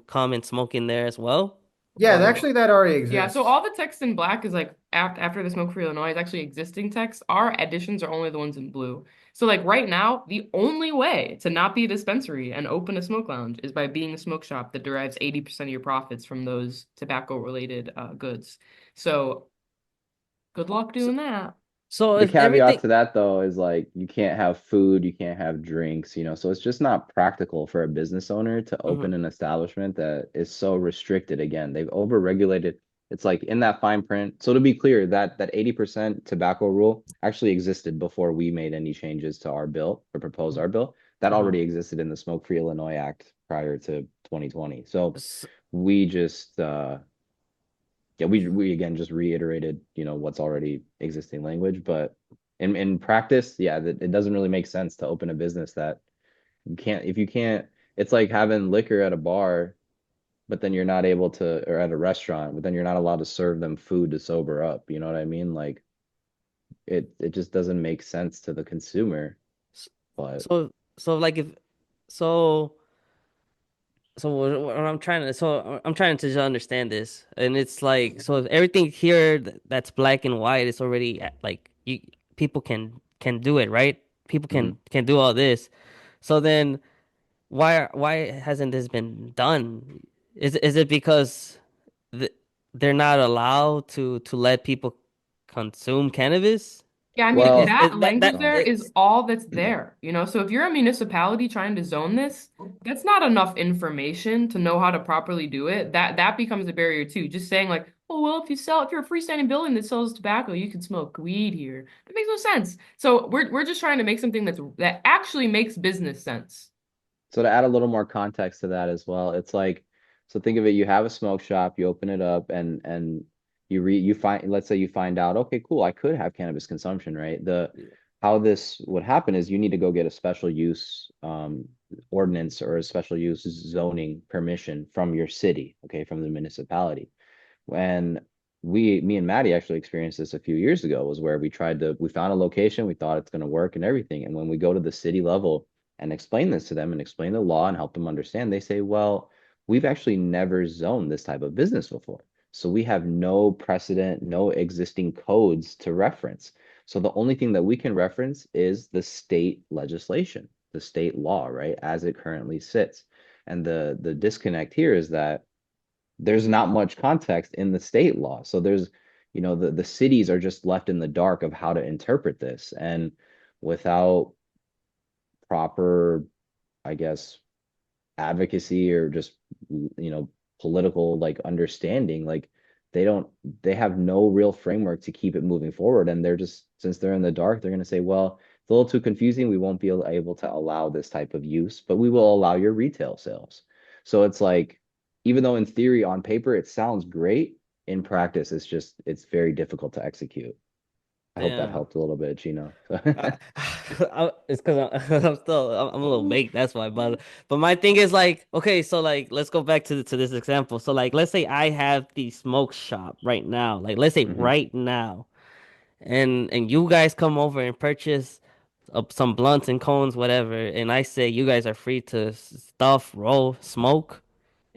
come and smoke in there as well? Yeah, Or actually that already Yeah, so exists. all the text in black is like after the Smoke Free Illinois is actually existing text. Our additions are only the ones in blue. So like right now, the only way to not be a dispensary and open a smoke lounge is by being a smoke shop that derives 80% of your profits from those tobacco related goods. So good luck so, doing that. so The if caveat everything to that though is like you can't have food, you can't have drinks, so it's just not practical for a business owner to open mhm. an establishment that is so restricted. Again, they've overregulated. It's like in that fine print. So to be clear, that 80% tobacco rule actually existed before we made any changes to our bill or proposed our bill. That Mhm. already existed in the Smoke Free Illinois Act prior to 2020. So S- we just yeah, we again just reiterated, what's already existing language, but in practice, yeah, that it doesn't really make sense to open a business that you can't if you can't. It's like having liquor at a bar, but then you're not able to, or at a restaurant, but then you're not allowed to serve them food to sober up. You know what I mean? Like it just doesn't make sense to the consumer. s- But so like if so so what I'm trying to just understand this, and it's like so if everything here that's black and white is already like you people can do it, right? People mhm. can do all this. So then why hasn't this been done? Is it because th they're not allowed to let people consume cannabis? Yeah, I mean, Well, that That language there um, is all that's there, So if you're a municipality trying to zone this, that's not enough information to know how to properly do it. That becomes a barrier too. Just saying like, oh well, if you're a freestanding building that sells tobacco, you can smoke weed here. That makes no sense. So we're just trying to make something that actually makes business sense. So to add a little more context to that as well, it's like, so think of it, you have a smoke shop, you open it up and you find, let's say you find out, okay, cool, I could have cannabis consumption, right? The how this would happen is you need to go get a special use ordinance or a special use zoning permission from your city, okay, from the municipality. When me and Maddie actually experienced this a few years ago, was where we found a location, we thought it's going to work and everything. And when we go to the city level and explain this to them and explain the law and help them understand, they say, well, we've actually never zoned this type of business before. So we have no precedent, no existing codes to reference. So the only thing that we can reference is the state legislation, the state law, right, as it currently sits. And the disconnect here is that there's not much context in the state law. So there's, the cities are just left in the dark of how to interpret this. And without proper, I guess, advocacy or just, political like understanding, like they don't, they have no real framework to keep it moving forward. And they're just, since they're in the dark, they're going to say, well, it's a little too confusing. We won't be able to allow this type of use, but we will allow your retail sales. So it's like, even though in theory on paper it sounds great, in practice it's very difficult to execute. I hope that Damn. helped a little bit, Chino. I, it's because I'm a little baked. That's why. But my thing is like, okay, so like let's go back to this example. So like let's say I have the smoke shop right now. Like let's say Hmm. right now, and you guys come over and purchase some blunts and cones, whatever, and I say you guys are free to stuff, roll, smoke,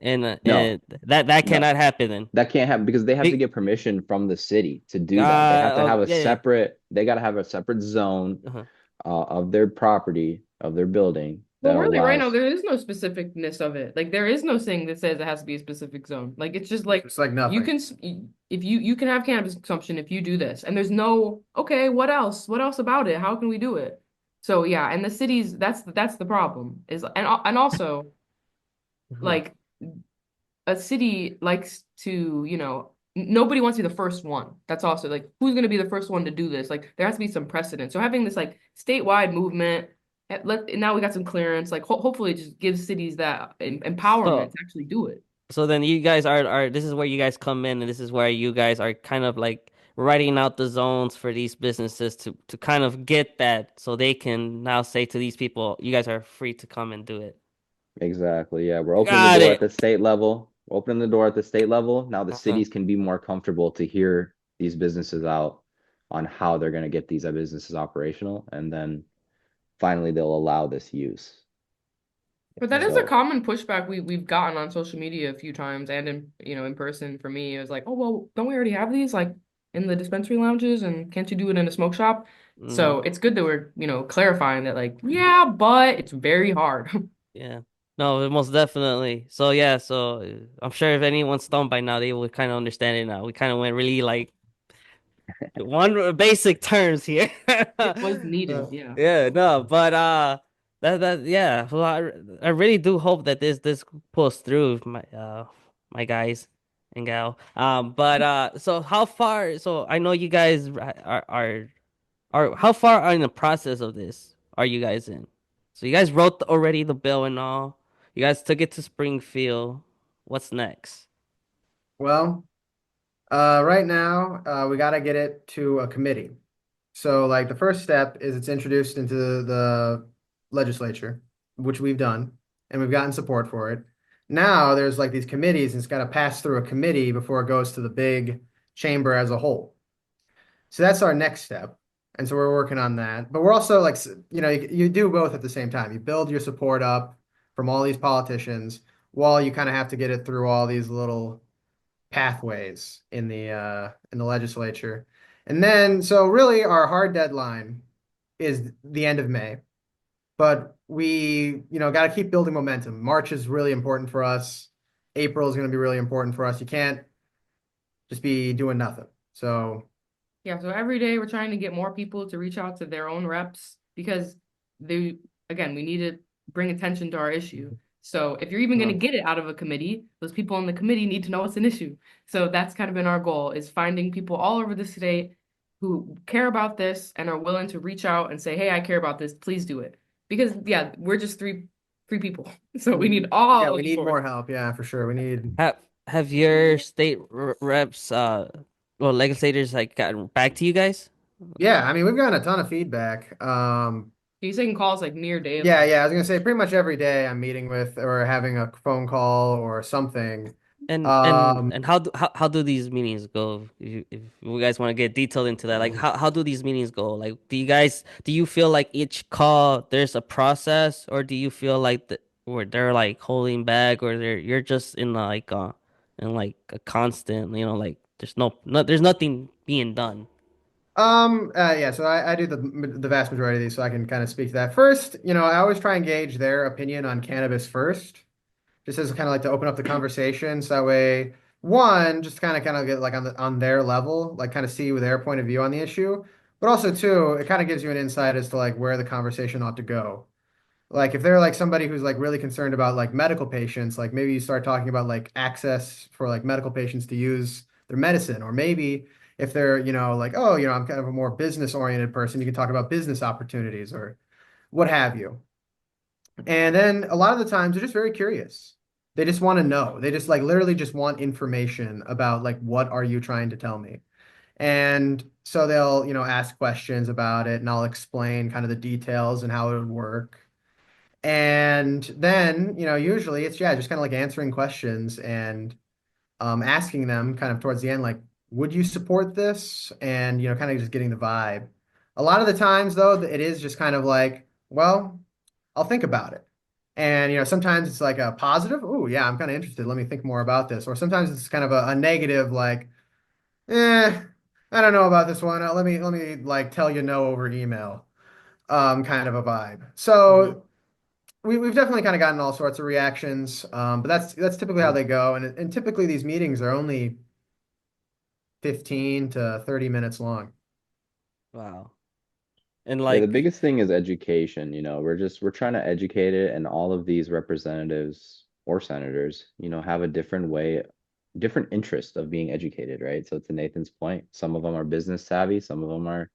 No, and that no, cannot happen then. that can't happen because they have to Be, get permission from the city to do that. They have to have a yeah, separate, they got to have a separate zone yeah. of their property, of their building Well, that really, right now allows. there is no specificness of it. Like there is no thing that says it has to be a specific zone. Like it's just like It's like you nothing. can if you can have cannabis consumption if you do this, and there's no okay, what else? What else about it? How can we do it? So yeah, and the cities that's the problem is and also Mhm. like a city likes to, nobody wants to be the first one. That's also like who's going to be the first one to do this? Like there has to be some precedent. So having this like statewide movement, now we got some clearance. Like hopefully it just gives cities that empowerment So to actually do it. So then you guys are this is where you guys come in and this is where you guys are kind of like writing out the zones for these businesses to kind of get that so they can now say to these people, you guys are free to come and do it. Exactly. Yeah, we're opening the Got door at it. the state level. We're opening the door at the state level. Now the Uh-huh. cities can be more comfortable to hear these businesses out on how they're going to get these businesses operational, and then finally they'll allow this use. But that is a So common pushback we've gotten on social media a few times and in person for me. It was like, oh well, don't we already have these like in the dispensary lounges and can't you do it in a smoke shop? Hmm. So it's good that we're, clarifying that like, yeah, but it's very hard. Yeah. No, most definitely. So yeah, so I'm sure if anyone's stoned by now, they would kind of understand it now. We kind of went really like one basic terms here. It was needed, yeah. Yeah, no, but that yeah. Well, I really do hope that this pulls through, my guys and gal. But so how far? So I know you guys are how far in the process of this are you guys in? So you guys wrote already the bill and all. You guys took it to Springfield. What's next? Well, right now, we got to get it to a committee. So, like, the first step is it's introduced into the legislature, which we've done, and we've gotten support for it. Now there's like these committees, and it's got to pass through a committee before it goes to the big chamber as a whole. So that's our next step. And so we're working on that. But we're also like, you do both at the same time. You build your support up from all these politicians while you kind of have to get it through all these little pathways in the legislature. And then so really our hard deadline is the end of May. But we, got to keep building momentum. March is really important for us. April is going to be really important for us. You can't just be doing nothing. So, Yeah, so every day we're trying to get more people to reach out to their own reps because they, again, we need to bring attention to our issue. So if you're even going to uh, get it out of a committee, those people on the committee need to know it's an issue. So that's kind of been our goal is finding people all over the state who care about this and are willing to reach out and say, "Hey, I care about this. Please do it." Because yeah, we're just three people. So we need yeah, all we of need yours. more help. Yeah, for sure. We need. Have your state reps, well, legislators like gotten back to you guys? Yeah, I mean, we've gotten a ton of feedback. He's taking calls like near Yeah, daily. yeah, I was gonna say pretty much every day I'm meeting with or having a phone call or something. And how do these meetings go? If you guys want to get detailed into that, like how do these meetings go? Like, do you feel like each call there's a process, or do you feel like or they're like holding back, or you're just in like a constant, like there's nothing being done. yeah, so I do the vast majority of these, so I can kind of speak to that. First, I always try and gauge their opinion on cannabis first, just as kind of like to open up the conversation. So that way, one, just kind of get like on their level, like kind of see their point of view on the issue. But also two, it kind of gives you an insight as to like where the conversation ought to go. Like if they're like somebody who's like really concerned about like medical patients, like maybe you start talking about like access for like medical patients to use their medicine, or maybe if they're, like, oh, I'm kind of a more business oriented person, you can talk about business opportunities or what have you. And then a lot of the times they're just very curious. They just want to know. They just like literally just want information about like what are you trying to tell me? And so they'll, ask questions about it and I'll explain kind of the details and how it would work. And then, usually it's, yeah, just kind of like answering questions and asking them kind of towards the end, like, would you support this? And, kind of just getting the vibe. A lot of the times, though, it is just kind of like, well, I'll think about it. And, sometimes it's like a positive, oh, yeah, I'm kind of interested. Let me think more about this. Or sometimes it's kind of a negative, like, I don't know about this one. Let me like tell you no over email, kind of a vibe. Mhm. So we've definitely kind of gotten all sorts of reactions, but that's typically how Mhm. they go. And typically these meetings are only 15 to 30 minutes long. Wow. And Yeah, the like, biggest thing is education, we're trying to educate it, and all of these representatives or senators, have a different way, different interest of being educated, right? So to Nathan's point, some of them are business savvy, some of them are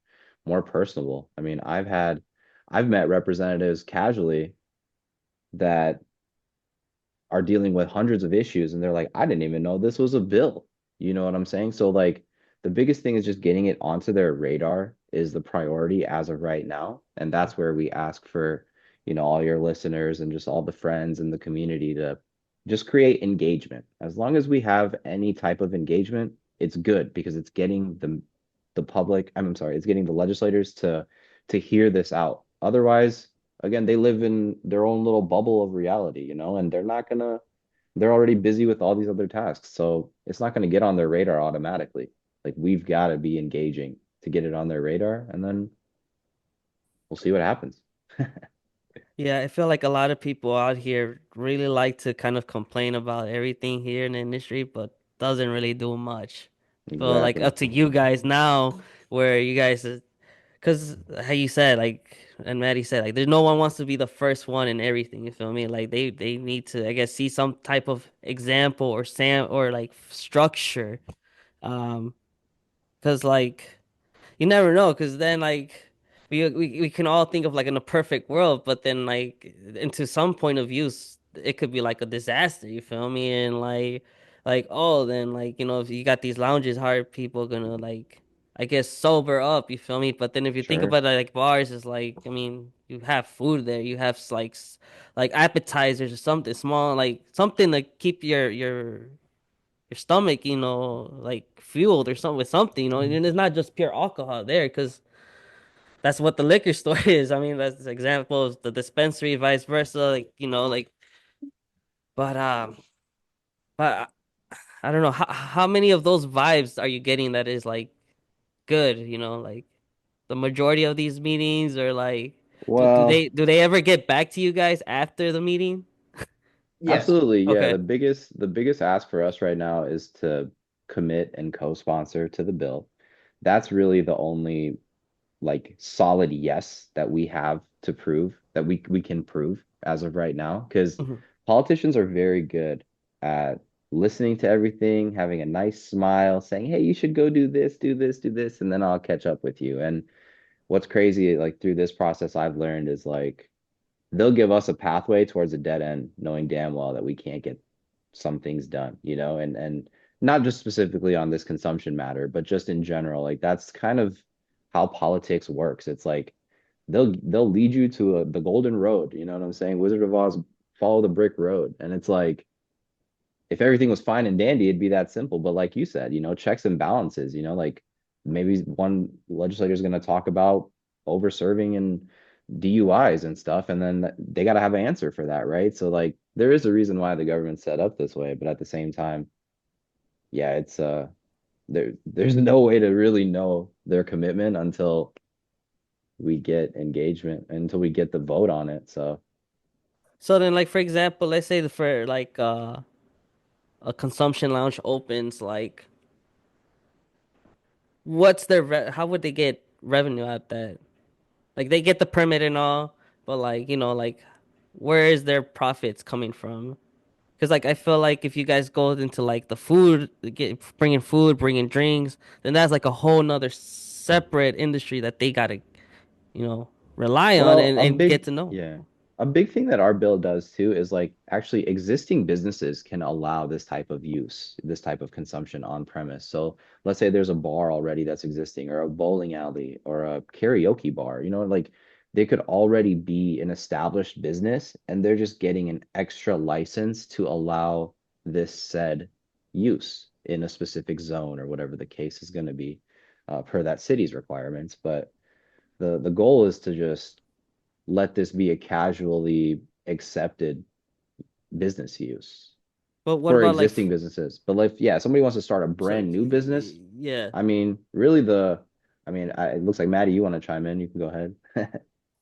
more personable. I mean, I've met representatives casually that are dealing with hundreds of issues and they're like, I didn't even know this was a bill. You know what I'm saying? So like the biggest thing is just getting it onto their radar is the priority as of right now. And that's where we ask for, all your listeners and just all the friends in the community to just create engagement. As long as we have any type of engagement, it's good because it's getting the public, I'm sorry, it's getting the legislators to hear this out. Otherwise, again, they live in their own little bubble of reality, and they're already busy with all these other tasks. So it's not gonna get on their radar automatically. Like we've got to be engaging to get it on their radar, and then we'll see what happens. yeah, I feel like a lot of people out here really like to kind of complain about everything here in the industry, but doesn't really do much. So like Exactly. up to you guys now, where you guys, because how you said, like, and Maddie said, like, there's no one wants to be the first one in everything. You feel me? Like they need to, I guess, see some type of example or or like structure. Um, because like. You never know, because then like we can all think of like in a perfect world, but then like into some point of views, it could be like a disaster. You feel me? And like oh, then like if you got these lounges, how are people gonna like I guess sober up? You feel me? But then if you think Sure. about it, like bars is like I mean you have food there, you have like appetizers or something small, like something to keep your stomach, like fueled or something with something, and it's not just pure alcohol there because that's what the liquor store is. I mean, that's the example of the dispensary, vice versa, like, like, but, but I don't know how many of those vibes are you getting that is like good, like the majority of these meetings or like, do Well, they ever get back to you guys after the meeting? Yes. absolutely. Yeah, Okay. the biggest ask for us right now is to commit and co-sponsor to the bill. That's really the only like solid yes that we have to prove that we can prove as of right now because Mhm. politicians are very good at listening to everything, having a nice smile, saying, "Hey, you should go do this, do this, do this, and then I'll catch up with you." And what's crazy, like through this process, I've learned is like they'll give us a pathway towards a dead end, knowing damn well that we can't get some things done, and not just specifically on this consumption matter, but just in general. Like that's kind of how politics works. It's like they'll lead you to the golden road, you know what I'm saying? Wizard of Oz, follow the brick road. And it's like if everything was fine and dandy, it'd be that simple. But like you said, checks and balances, like maybe one legislator is going to talk about over serving and DUIs and stuff, and then they got to have an answer for that, right? So like there is a reason why the government's set up this way, but at the same time, yeah, it's there's no way to really know their commitment until we get engagement, until we get the vote on it. So So then, like for example, let's say for like a consumption lounge opens, like what's their how would they get revenue at that? Like they get the permit and all, but like like where is their profits coming from? Because like I feel like if you guys go into like the food, bringing food, bringing drinks, then that's like a whole nother separate industry that they gotta you know rely on well, and a get big to know. yeah. A big thing that our bill does too is like actually existing businesses can allow this type of use, this type of consumption on premise. So let's say there's a bar already that's existing, or a bowling alley, or a karaoke bar, like they could already be an established business and they're just getting an extra license to allow this said use in a specific zone or whatever the case is going to be, per that city's requirements. But the goal is to just let this be a casually accepted business use But what for about like, existing businesses. But if, yeah, somebody wants to start a so brand new business, yeah. I mean, really it looks like Maddie, you want to chime in, you can go ahead.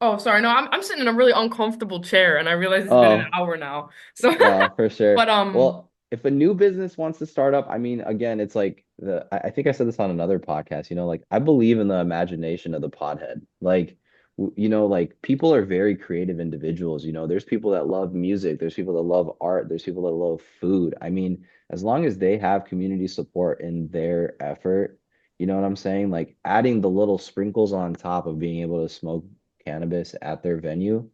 Oh, sorry. No, I'm sitting in a really uncomfortable chair and I realize it's been an Oh, hour now. So no, for sure. but Well, if a new business wants to start up, I mean, again, it's like I think I said this on another podcast, like I believe in the imagination of the pothead. Like, like people are very creative individuals. There's people that love music, there's people that love art, there's people that love food. I mean, as long as they have community support in their effort, you know what I'm saying? Like adding the little sprinkles on top of being able to smoke cannabis at their venue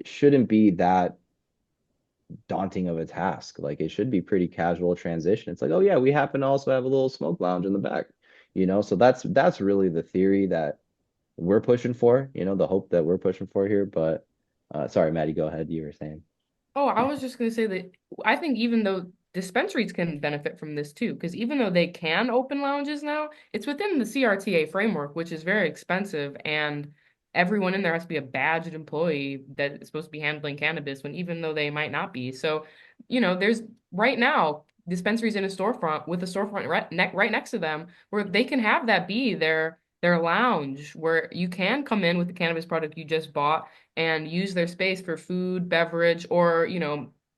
shouldn't be that daunting of a task. Like it should be pretty casual transition. It's like, oh yeah, we happen to also have a little smoke lounge in the back, So that's really the theory that we're pushing for, the hope that we're pushing for here. But sorry, Maddie, go ahead. You were saying. oh, I was just gonna say that I think even though dispensaries can benefit from this too, because even though they can open lounges now, it's within the CRTA framework, which is very expensive, and everyone in there has to be a badged employee that is supposed to be handling cannabis when even though they might not be. So, there's right now dispensaries in a storefront with a storefront right next to them where they can have that be their lounge where you can come in with the cannabis product you just bought and use their space for food, beverage, or,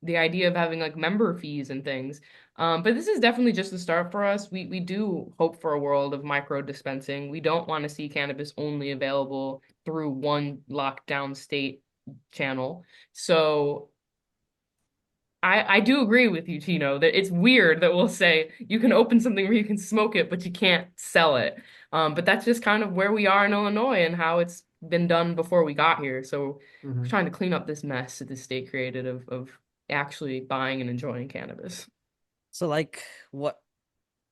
the idea of having like member fees and things. But this is definitely just the start for us. We do hope for a world of micro dispensing. We don't want to see cannabis only available through one lockdown state channel. So I do agree with you, Tino, that it's weird that we'll say you can open something where you can smoke it, but you can't sell it. But that's just kind of where we are in Illinois and how it's been done before we got here. So we're Hmm. trying to clean up this mess that the state created of actually buying and enjoying cannabis. So like, what?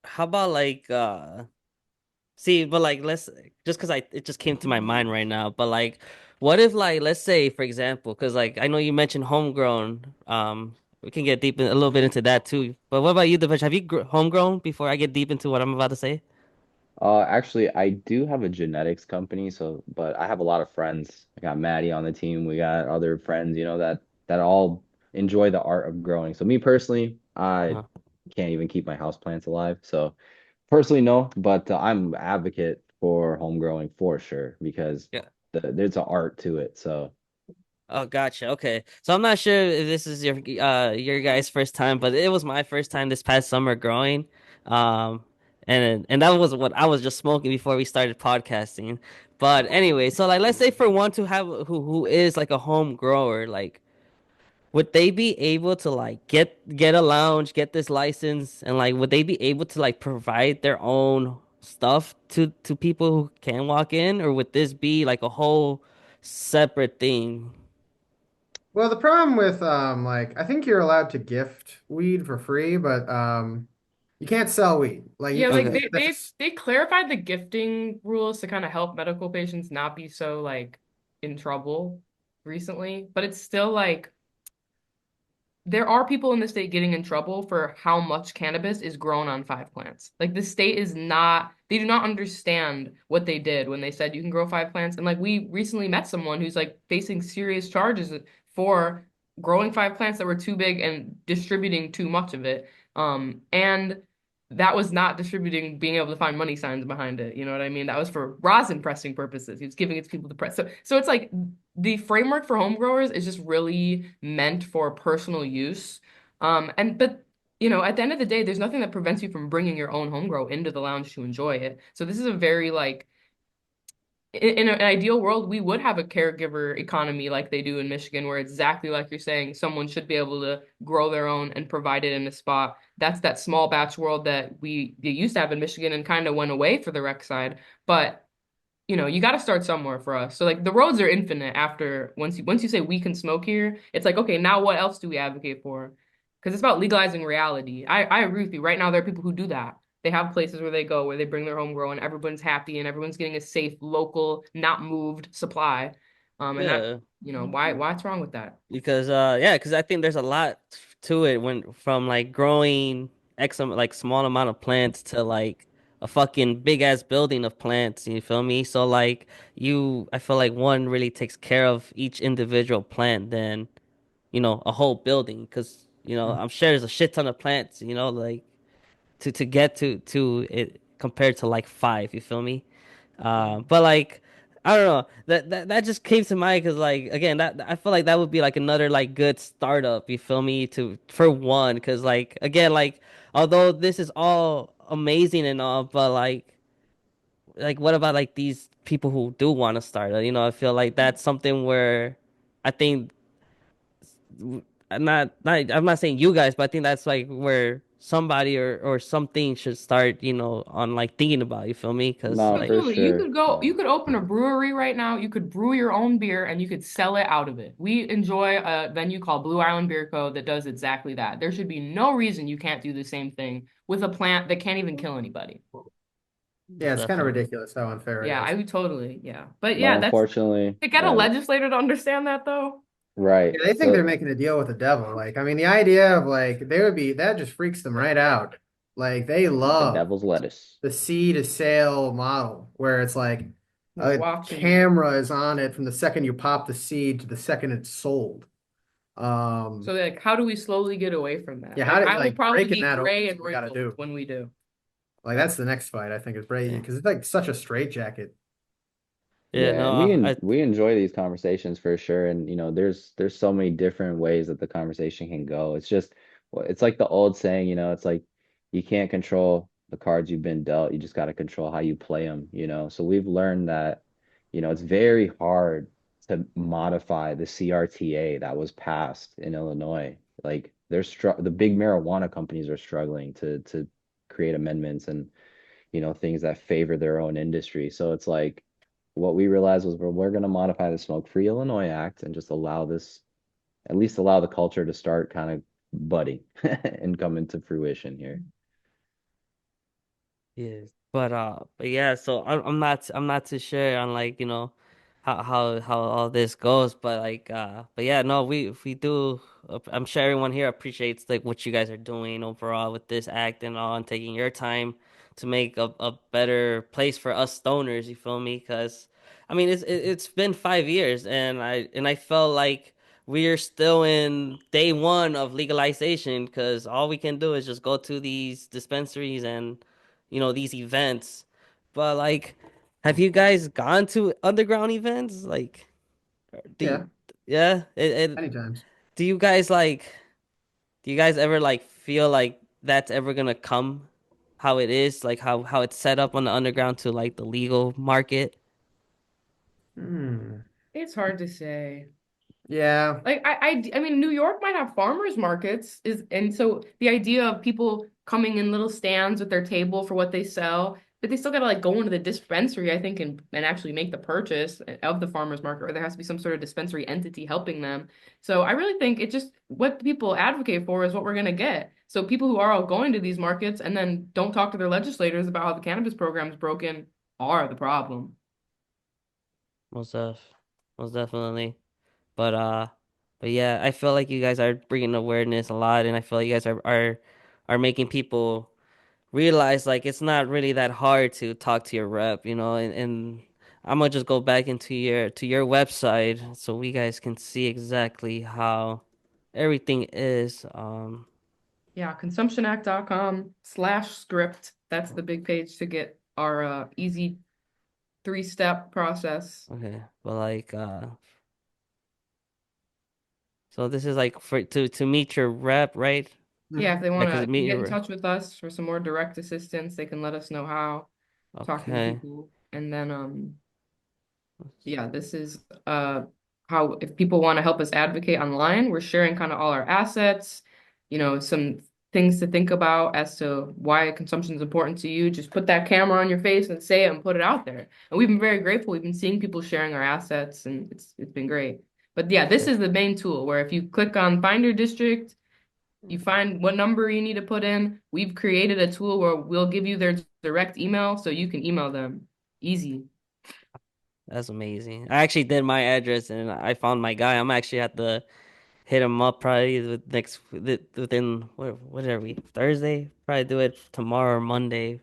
How about like, see, but like, let's just because it just came to my mind right now. But like, what if like, let's say for example, because like I know you mentioned homegrown. We can get deep in a little bit into that too. But what about you, Devesh? Have you homegrown before I get deep into what I'm about to say? Actually, I do have a genetics company, but I have a lot of friends. I got Maddie on the team. We got other friends, that all enjoy the art of growing. So me personally, I Uh, can't even keep my house plants alive. So personally, no, but I'm an advocate for home growing for sure because yeah. there's an art to it. So Oh, gotcha. Okay. So I'm not sure if this is your guys' first time, but it was my first time this past summer growing. And that was what I was just smoking before we started podcasting. But anyway, so like let's say for one to have who is like a home grower, like would they be able to like get a lounge, get this license, and like would they be able to like provide their own stuff to people who can walk in, or would this be like a whole separate thing? Well, the problem with like I think you're allowed to gift weed for free, but you can't sell weed. Like you Yeah, like can't Okay. get they they clarified the gifting rules to kind of help medical patients not be so like in trouble recently, but it's still like there are people in the state getting in trouble for how much cannabis is grown on five plants. Like the state is not, they do not understand what they did when they said you can grow five plants. And like we recently met someone who's like facing serious charges for growing five plants that were too big and distributing too much of it. And that was not distributing, being able to find money signs behind it. You know what I mean? That was for rosin pressing purposes. He was giving it to people to press. So it's like the framework for home growers is just really meant for personal use. But at the end of the day, there's nothing that prevents you from bringing your own home grow into the lounge to enjoy it. So this is a very like in an ideal world, we would have a caregiver economy like they do in Michigan, where exactly like you're saying, someone should be able to grow their own and provide it in a spot. That's that small batch world that we used to have in Michigan and kind of went away for the rec side. But you got to start somewhere for us. So like the roads are infinite after once you say we can smoke here, it's like, okay, now what else do we advocate for? Because it's about legalizing reality. I agree with you. Right now, there are people who do that. They have places where they go where they bring their homegrown, and everyone's happy and everyone's getting a safe, local, not moved supply. And that, Yeah. what's wrong with that? Because yeah, because I think there's a lot to it when from like growing like small amount of plants to like a fucking big ass building of plants, you feel me? So like I feel like one really takes care of each individual plant than, a whole building because, I'm sure there's a shit ton of plants, like to get to it compared to like five, you feel me? But like I don't know that just came to mind because like again that I feel like that would be like another like good startup, you feel me, to for one, because like again like although this is all amazing and all, but like what about like these people who do want to start it? I feel like that's something where I think I'm not saying you guys, but I think that's like where somebody or something should start, on like thinking about, you feel me? Because No, like for Absolutely. You sure. could go, Yeah. you could open a brewery right now. You could brew your own beer and you could sell it out of it. We enjoy a venue called Blue Island Beer Co. that does exactly that. There should be no reason you can't do the same thing with a plant that can't even kill anybody. Yeah, most it's kind of definitely. ridiculous how unfair it Yeah, I is. would totally. Yeah. But But yeah, that's unfortunately, to get a legislator to understand that though. right. Yeah, they think they're So making a deal with the devil. Like, I mean, the idea of like they would be that just freaks them right out. Like, they the love devil's lettuce. the seed to sale model where it's like They're a watching you. camera is on it from the second you pop the seed to the second it's sold. So Um, like, how do we slowly get away from that? yeah, Like, how did I will like probably breaking be that open gray is and what we got to wrinkled do. when we do. Like, that's the next fight I think is Brady Yeah, because it's like such a straitjacket. yeah, Yeah, and no, we enjoy these conversations for sure. And there's so many different ways that the conversation can go. It's just well, it's like the old saying, it's like you can't control the cards you've been dealt. You just got to control how you play them. So we've learned that, it's very hard to modify the CRTA that was passed in Illinois. Like the big marijuana companies are struggling to create amendments and things that favor their own industry. So it's like what we realized was we're going to modify the Smoke-Free Illinois Act and just at least allow the culture to start kind of budding and come into fruition here. yeah. But yeah, so I'm not too sure on like, how all this goes, but like but yeah, no, we do I'm sure everyone here appreciates like what you guys are doing overall with this act and all and taking your time to make a better place for us stoners, you feel me? Because I mean it's been 5 years and I felt like we're still in day one of legalization because all we can do is just go to these dispensaries and these events. But like, have you guys gone to underground events? Like, do you, Yeah, yeah? many times. Do you guys like? Do you guys ever like feel like that's ever gonna come how it is, like how it's set up on the underground to like the legal market? Hmm. It's hard to say. Yeah, Like I mean, New York might have farmers markets and so the idea of people coming in little stands with their table for what they sell, but they still gotta like go into the dispensary, I think, and actually make the purchase of the farmers market, or there has to be some sort of dispensary entity helping them. So I really think it just what people advocate for is what we're gonna get. So people who are all going to these markets and then don't talk to their legislators about how the cannabis program is broken are the problem. Most def, most definitely. But but yeah, I feel like you guys are bringing awareness a lot, and I feel like you guys are making people realize like it's not really that hard to talk to your rep, and I'm gonna just go back into your website so we guys can see exactly how everything is. Yeah, consumptionact.com/script. That's the big page to get our easy three-step process. Okay, but like so this is like for to meet your rep, right? Yeah, if Mhm. they Yeah, want because it to meet get in your touch with us for some more direct assistance, they can let us know how, talking to okay. people. And then yeah, this is how if people want to help us advocate online, we're sharing kind of all our assets, some things to think about as to why consumption is important to you, just put that camera on your face and say it and put it out there. And we've been very grateful. We've been seeing people sharing our assets, and it's been great. But yeah, this is the main tool where if you click on Find Your District, you find what number you need to put in. We've created a tool where we'll give you their direct email so you can email them. Easy. That's amazing. I actually did my address and I found my guy. I'm actually at the hit him up probably within what are we Thursday? Probably do it tomorrow or Monday.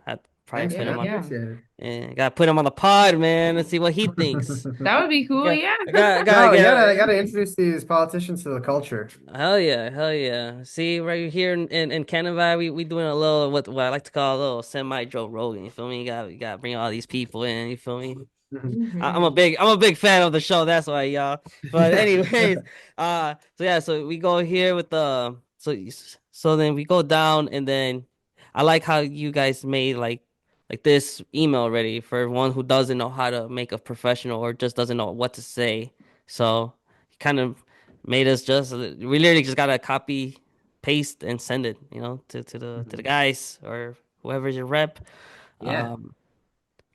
I probably Thanks, put him man. Yeah, on yeah. Appreciate it. and gotta put him on the pod, man, and see what he thinks. That would be cool. Yeah, Yeah. I gotta No, get. you gotta introduce these politicians to the culture. Hell yeah, hell yeah. See, right here in Canada, we doing a little what I like to call a little semi Joe Rogan. You feel me? You gotta bring all these people in. You feel me? Hmm. I'm a big fan of the show. That's why, y'all. But Yeah. anyways, so yeah, so we go here with so then we go down, and then I like how you guys made like this email ready for one who doesn't know how to make a professional or just doesn't know what to say. So kind of made us just we literally just gotta copy, paste, and send it, to the Mhm. guys or whoever's your rep. Yeah. Um,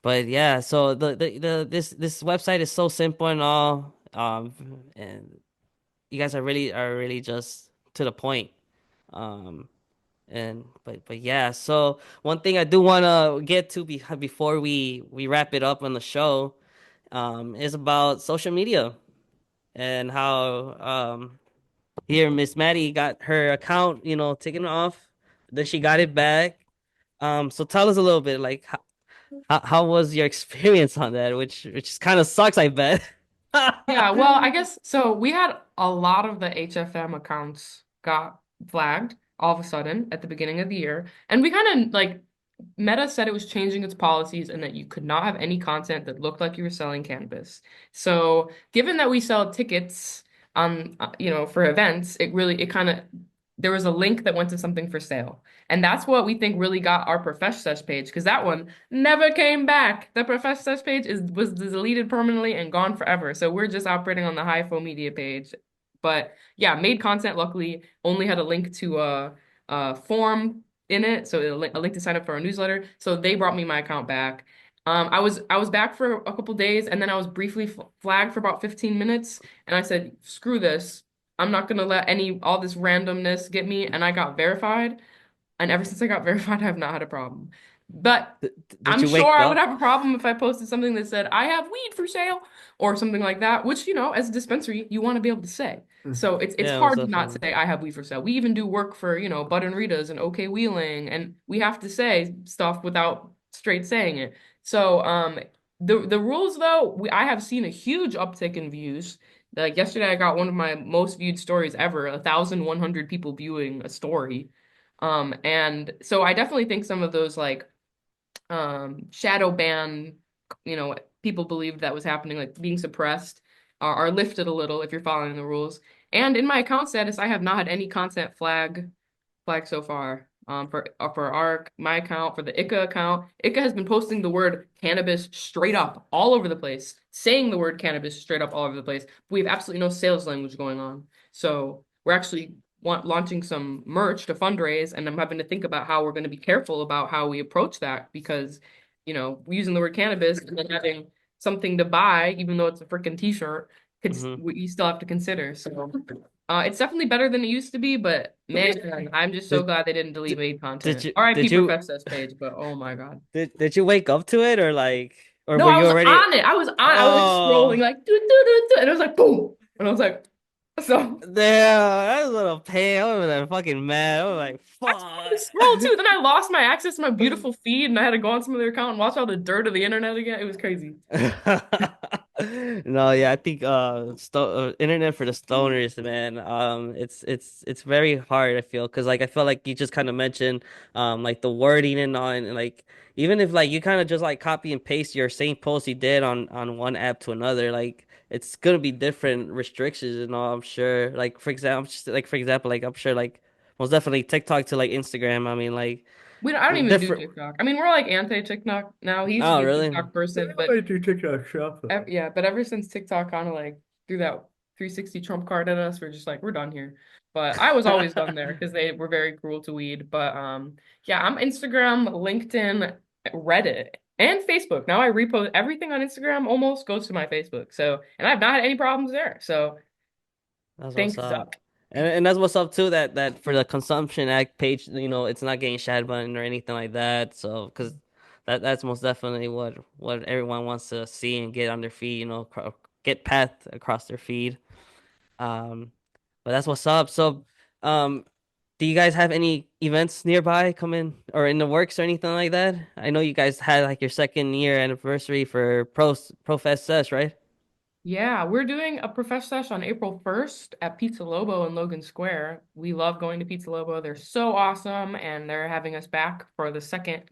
but yeah, so this website is so simple and all, and you guys are really just to the point. Um, and but yeah, so one thing I do want to get to before we wrap it up on the show, is about social media and how here Miss Maddie got her account, taken off, then she got it back. So tell us a little bit, like how was your experience on that? Which kind of sucks, I bet. Yeah, well, I guess so. We had a lot of the HFM accounts got flagged all of a sudden at the beginning of the year. And we kind of like Meta said it was changing its policies and that you could not have any content that looked like you were selling cannabis. So, given that we sell tickets on, for events, it kind of there was a link that went to something for sale. And that's what we think really got our Profesh Sesh page because that one never came back. The Profesh Sesh page was deleted permanently and gone forever. So we're just operating on the HiFo Media page. But yeah, made content luckily only had a link to a form in it, so a link to sign up for our newsletter. So they brought me my account back. I was back for a couple days, and then I was briefly flagged for about 15 minutes, and I said, "Screw this! I'm not gonna let any all this randomness get me." And I got verified, and ever since I got verified, I have not had a problem. But Did I'm you sure wake I would up? have a problem if I posted something that said, I have weed for sale or something like that, which, as a dispensary, you want to be able to say. Mhm. So it's Yeah, most hard to not definitely. say I have weed for sale. We even do work for, Bud and Rita's and OK Wheeling, and we have to say stuff without straight saying it. So the rules though, I have seen a huge uptick in views. Like yesterday, I got one of my most viewed stories ever, 1,100 people viewing a story. And so I definitely think some of those like shadow ban, people believed that was happening, like being suppressed, are lifted a little if you're following the rules. And in my account status, I have not had any content flag so far. For my account, for the Icca account, Icca has been posting the word cannabis straight up all over the place, saying the word cannabis straight up all over the place. We have absolutely no sales language going on. So we're actually launching some merch to fundraise, and I'm having to think about how we're going to be careful about how we approach that because, using the word cannabis and then having something to buy, even though it's a freaking t-shirt, Hmm. you still have to consider. So it's definitely better than it used to be, but man, I'm just so Did, glad they didn't delete did paid did content. you RIP did you Professor's page, but oh my God. did you wake up to it, or No, were I you was already? on it. I was like scrolling Oh, like do do do do, and it was like boom, and I was like, so damn, that was a little pain. I was like fucking mad. I was like, I was trying to scroll too. Then I lost my access to my fuck. beautiful feed, and I had to go on some other account and watch all the dirt of the internet again. It was crazy. No, yeah, I think internet for the stoners, man. It's very hard, I feel, because like I feel like you just kind of mentioned like the wording and on and like even if like you kind of just like copy and paste your same post you did on one app to another, like it's gonna be different restrictions and all, I'm sure. Like for example, like I'm sure like most definitely TikTok to like Instagram. I mean like I don't even do different. TikTok. I mean, we're like anti-TikTok now. He used to Oh, be a really? TikTok person, but I do TikTok shop. yeah, but ever since TikTok kind of like threw that 360 trump card at us. We're just like, we're done here. But I was always done there because they were very cruel to weed. But yeah, I'm Instagram, LinkedIn, Reddit, and Facebook. Now I repost everything on Instagram almost goes to my Facebook. So, and I've not had any problems there. So That's what's thanks, up. Doc. And that's what's up too. That for the Consumption Act page, it's not getting shadow banned or anything like that. So, because that's most definitely what everyone wants to see and get on their feed. Get path across their feed. Um, but that's what's up. So, um, do you guys have any events nearby coming or in the works or anything like that? I know you guys had like your second year anniversary for Profess Sesh, right? Yeah, we're doing a Profesh Sesh on April 1st at Pizza Lobo in Logan Square. We love going to Pizza Lobo. They're so awesome, and they're having us back for the second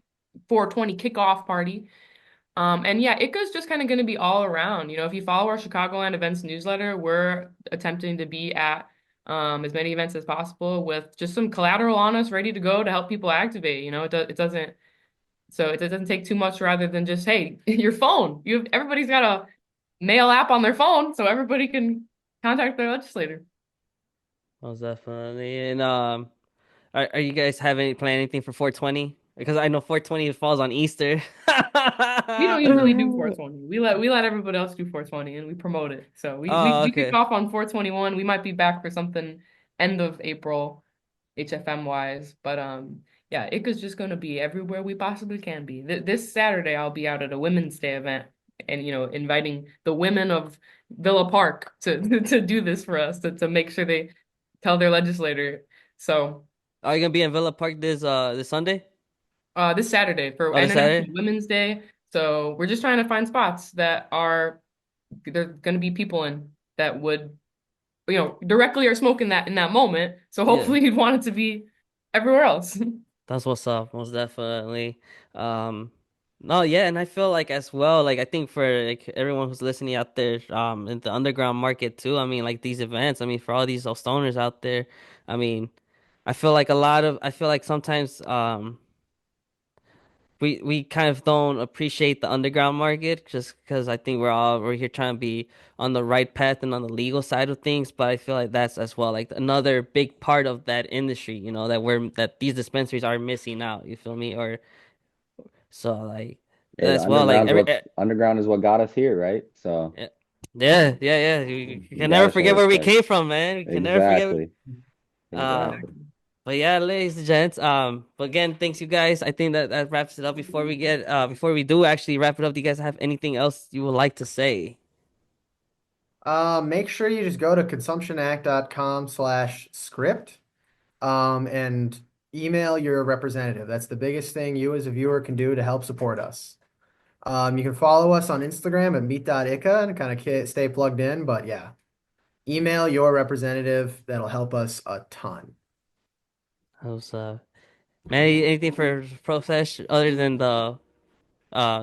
420 kickoff party. And yeah, Icca's just kind of going to be all around. If you follow our Chicagoland events newsletter, we're attempting to be at as many events as possible with just some collateral on us ready to go to help people activate. It doesn't take too much rather than just, hey, your phone. Everybody's got a mail app on their phone, so everybody can contact their legislator. Most definitely. And are you guys having plan anything for 420? Because I know 420 falls on Easter. We don't usually do 420. We let everybody else do 420 and we promote it. So we we, Oh, we kick okay. off on 421. We might be back for something end of April, HFM wise. But yeah, Icka's just gonna be everywhere we possibly can be. This Saturday I'll be out at a Women's Day event and inviting the women of Villa Park to to do this for us to make sure they tell their legislator. So Are you gonna be in Villa Park this Sunday? this Saturday for Oh, this International Saturday? Women's Day. So we're just trying to find spots that are there's going to be people in that would directly are smoking that in that moment. So Yeah. hopefully you'd want it to be everywhere else. That's what's up, most definitely. Um, no, yeah, and I feel like as well, like I think for like everyone who's listening out there, in the underground market too. I mean, like these events. I mean, for all these stoners out there, I mean, I feel like sometimes we kind of don't appreciate the underground market just because I think we're here trying to be on the right path and on the legal side of things. But I feel like that's as well like another big part of that industry, that these dispensaries are missing out. You feel me? Or so like Hey, the as well like underground is what got us here, right? So yeah, yeah, yeah, yeah. You we can never gotta show forget where we respect. came from, man. We can never forget. Exactly. Um, Exactly. Exactly. But yeah, ladies and gents, but again, thanks you guys. I think that wraps it up. Before we do actually wrap it up, do you guys have anything else you would like to say? Make sure you just go to consumptionact.com/script, and email your representative. That's the biggest thing you as a viewer can do to help support us. You can follow us on Instagram at meet.icca and kind of stay plugged in. But yeah, email your representative. That'll help us a ton. How's Manny, anything for Profesh other than the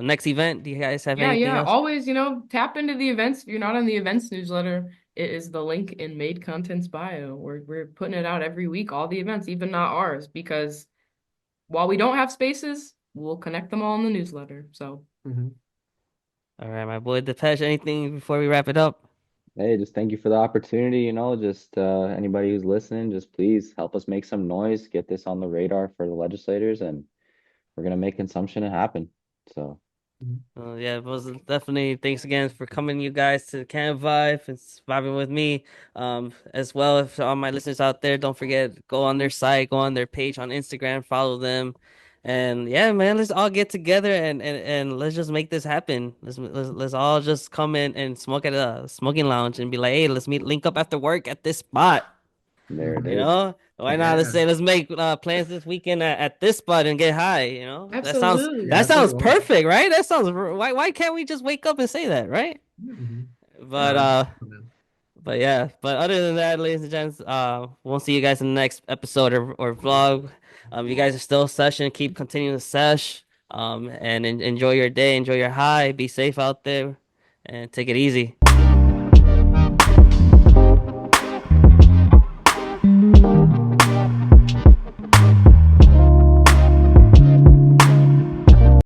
next event? Do you guys have Yeah, anything yeah. else? Always, tap into the events. If you're not on the events newsletter, it is the link in Made Content's bio. We're putting it out every week, all the events, even not ours, because while we don't have spaces, we'll connect them all in the newsletter. So Mhm. All right, my boy Depeche, anything before we wrap it up? Hey, just thank you for the opportunity. Just anybody who's listening, just please help us make some noise, get this on the radar for the legislators, and we're gonna make consumption happen. So Yeah, it was definitely thanks again for coming, you guys, to the Canna Vibe and vibing with me. As well, if all my listeners out there, don't forget go on their site, go on their page on Instagram, follow them, and yeah, man, let's all get together and let's just make this happen. Let's all just come in and smoke at a smoking lounge and be like, hey, let's link up after work at this spot. there it Mhm. is. Why not? Yeah, Let's make plans this weekend at this spot and get high. yeah, absolutely. That that's what we sounds want. perfect, right? Why can't we just wake up and say that, right? Mhm. But Yeah, uh, but yeah. But other than that, ladies and gents, we'll see you guys in the next episode or vlog. You guys are still session. Keep continuing the sesh. And enjoy your day. Enjoy your high. Be safe out there, and take it easy.